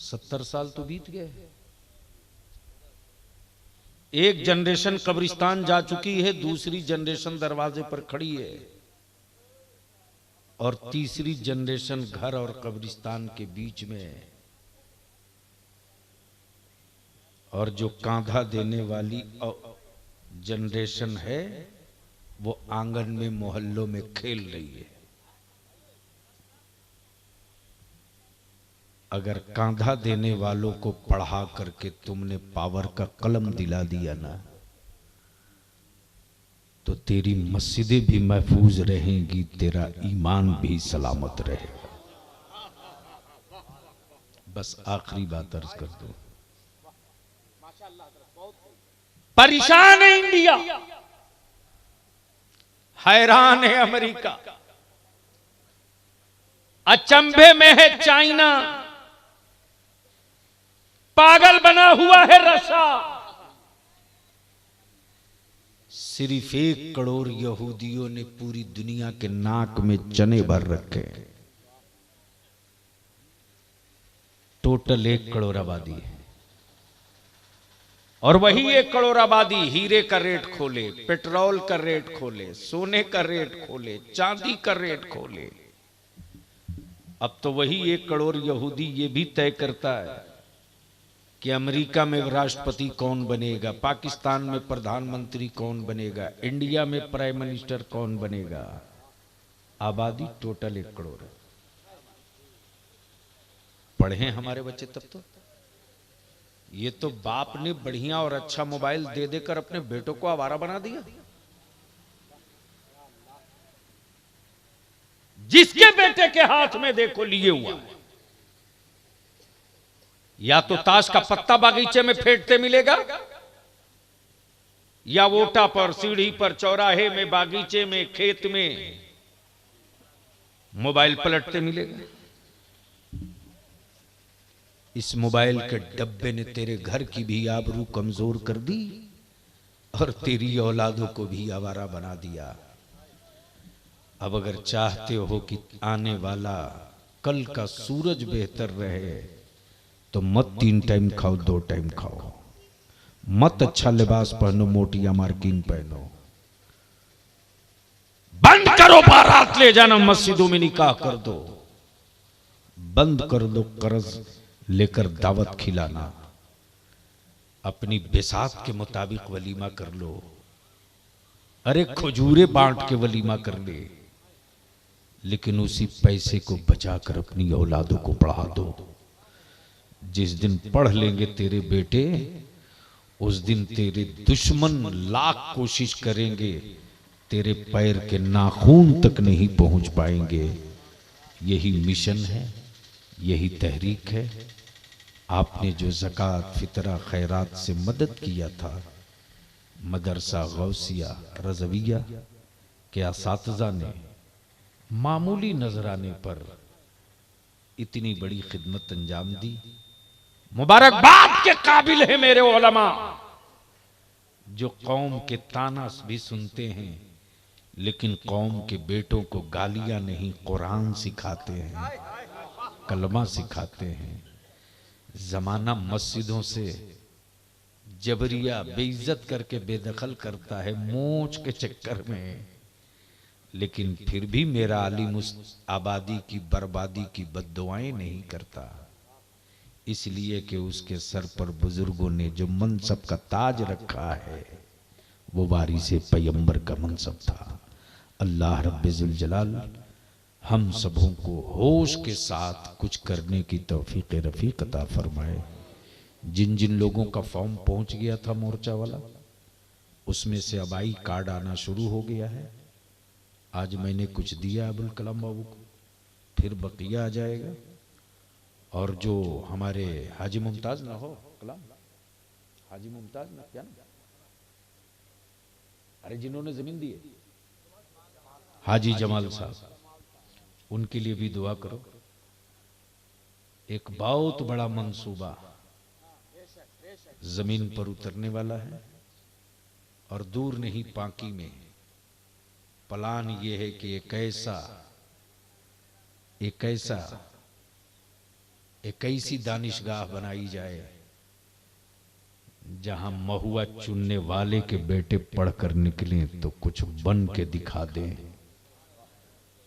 70 साल तो बीत गए। एक जनरेशन कब्रिस्तान जा चुकी है, दूसरी जनरेशन दरवाजे पर खड़ी है, और तीसरी जनरेशन घर और कब्रिस्तान के बीच में है। और जो कांधा देने वाली जनरेशन है वो आंगन में मोहल्लों में खेल रही है। अगर कांधा देने वालों को पढ़ा करके तुमने पावर का कलम दिला दिया ना, तो तेरी मस्जिदें भी महफूज रहेंगी, तेरा ईमान भी सलामत रहेगा। बस आखिरी बात अर्ज कर दो, परेशान है इंडिया, हैरान है अमेरिका, अचंभे में है चाइना, पागल बना हुआ है रशिया। सिर्फ 1 करोड़ यहूदियों ने पूरी दुनिया के नाक में चने भर रखे। टोटल 1 करोड़ आबादी है, और वही 1 करोड़ आबादी हीरे का रेट खोले, पेट्रोल का रेट खोले, सोने का रेट खोले, चांदी का रेट खोले। अब तो वही 1 करोड़ यहूदी ये भी तय करता है कि अमेरिका में राष्ट्रपति कौन बनेगा, पाकिस्तान में प्रधानमंत्री कौन बनेगा, इंडिया में प्राइम मिनिस्टर कौन बनेगा। आबादी टोटल 1 करोड़ है। पढ़े हमारे बच्चे तब तो। ये तो बाप ने बढ़िया और अच्छा मोबाइल दे देकर अपने बेटों को आवारा बना दिया। जिसके बेटे के हाथ में देखो लिए हुआ है, या तो ताश का पत्ता बागीचे में फेंटते मिलेगा, या वोटा पर, सीढ़ी पर, चौराहे में, बागीचे में, खेत में मोबाइल पलटते मिलेगा। इस मोबाइल के डब्बे ने तेरे घर की भी आबरू कमजोर कर दी और तेरी औलादों को भी आवारा बना दिया। अब अगर चाहते हो कि आने वाला कल का सूरज बेहतर रहे तो मत 3 टाइम खाओ, 2 टाइम खाओ। मत अच्छा लिबास पहनो, मोटिया मार्किन पहनो। बंद करो बारात ले जाना, मस्जिदों में निकाह कर दो। बंद कर दो कर्ज लेकर दावत खिलाना। अपनी बिसात के मुताबिक वलीमा कर लो। अरे खजूरे बांट के वलीमा कर ले, लेकिन उसी पैसे को बचाकर अपनी औलादों को पढ़ा दो। जिस दिन पढ़ लेंगे तेरे बेटे, उस दिन तेरे दुश्मन लाख कोशिश करेंगे, तेरे पैर के नाखून तक नहीं पहुंच पाएंगे। यही मिशन है, यही तहरीक है। आपने जो ज़कात, फितरा, खैरात से मदद किया था, मदरसा गौसिया रज़विया के असातिज़ा ने मामूली नजराने पर इतनी बड़ी खिदमत अंजाम दी। मुबारकबाद के काबिल है मेरे उलमा, जो कौम के ताना भी सुनते हैं लेकिन कौम के बेटों को गालियां नहीं, कुरान सिखाते हैं, कलमा सिखाते हैं। जमाना मस्जिदों से जबरिया बेइज्जत करके बेदखल करता है मोच के चक्कर में, लेकिन फिर भी मेरा आलिम उस आबादी की बर्बादी की बद्दुआएं नहीं करता, इसलिए कि उसके सर पर बुजुर्गों ने जो मनसब का ताज रखा है वो वारिसे पैगंबर का मनसब था। अल्लाह रब्बुल जलाल हम सबों को होश के साथ कुछ करने की तौफीक रफीक अता फरमाए। जिन जिन लोगों का फॉर्म पहुंच गया था मोर्चा वाला, उसमें से अब आई कार्ड आना शुरू हो गया है। आज मैंने कुछ दिया अबुल कलाम बाबू को, फिर बकिया आ जाएगा। और जो हमारे हाजी मुमताज ना हो कलाम, हाजी मुमताज ना क्या ना, अरे जिन्होंने जमीन दी है, हाजी जमाल साहब, उनके लिए भी दुआ करो। एक बहुत बड़ा मंसूबा जमीन पर उतरने वाला है और दूर नहीं पांकी में। प्लान ये है कि एक ऐसी दानिशगाह बनाई जाए जहां महुआ चुनने वाले के बेटे पढ़कर निकलें तो कुछ बन के दिखा दें।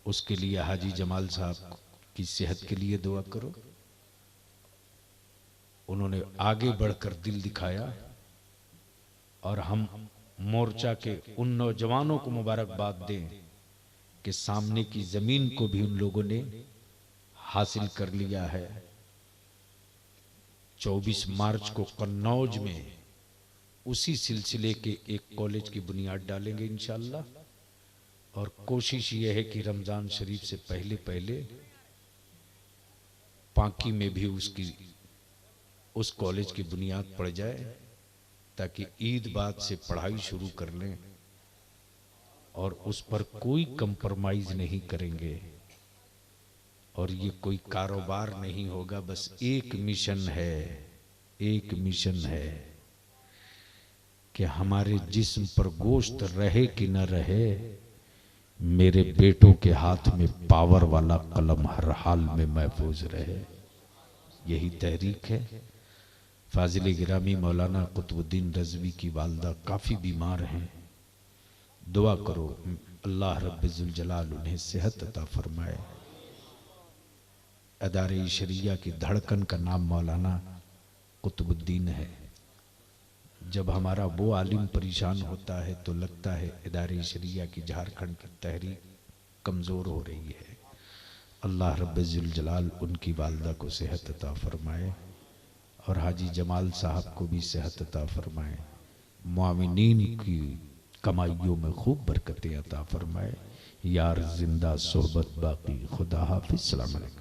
उसके लिए हाजी जमाल साहब की सेहत के लिए दुआ करो। उन्होंने आगे बढ़कर दिल दिखाया और हम मोर्चा के उन नौजवानों को मुबारकबाद दें कि सामने की जमीन को भी उन लोगों ने हासिल कर लिया है। 24 मार्च को कन्नौज में उसी सिलसिले के एक कॉलेज की बुनियाद डालेंगे इंशाअल्लाह, और कोशिश ये है कि रमजान शरीफ से पहले पहले पांकी में भी उस कॉलेज की बुनियाद पड़ जाए, ताकि ईद बाद से पढ़ाई शुरू कर लें और उस पर कोई कंप्रोमाइज नहीं करेंगे। और ये कोई कारोबार नहीं होगा, बस एक मिशन है कि हमारे जिस्म पर गोश्त रहे कि न रहे, मेरे बेटों के हाथ में पावर वाला कलम हर हाल में महफूज रहे। यही तहरीक है। फाजिल गिरामी मौलाना कुतुबुद्दीन रज़वी की वालदा काफ़ी बीमार हैं, दुआ करो अल्लाह रब्बुल जलाल उन्हें सेहत अता फरमाए। अदारे शरिया की धड़कन का नाम मौलाना कुतुबुद्दीन है। जब हमारा वो आलिम परेशान होता है तो लगता है इदारे शरिया की झारखंड की तहरीक कमज़ोर हो रही है। अल्लाह रब्बुल जलाल उनकी वालदा को सेहत अता फरमाए और हाजी जमाल साहब को भी सेहत अता फरमाए। मुआविनीन की कमाइयों में खूब बरकतें अता फरमाए। यार जिंदा सोहबत बाकी। खुदा हाफिज़। अस्सलाम वालेकुम।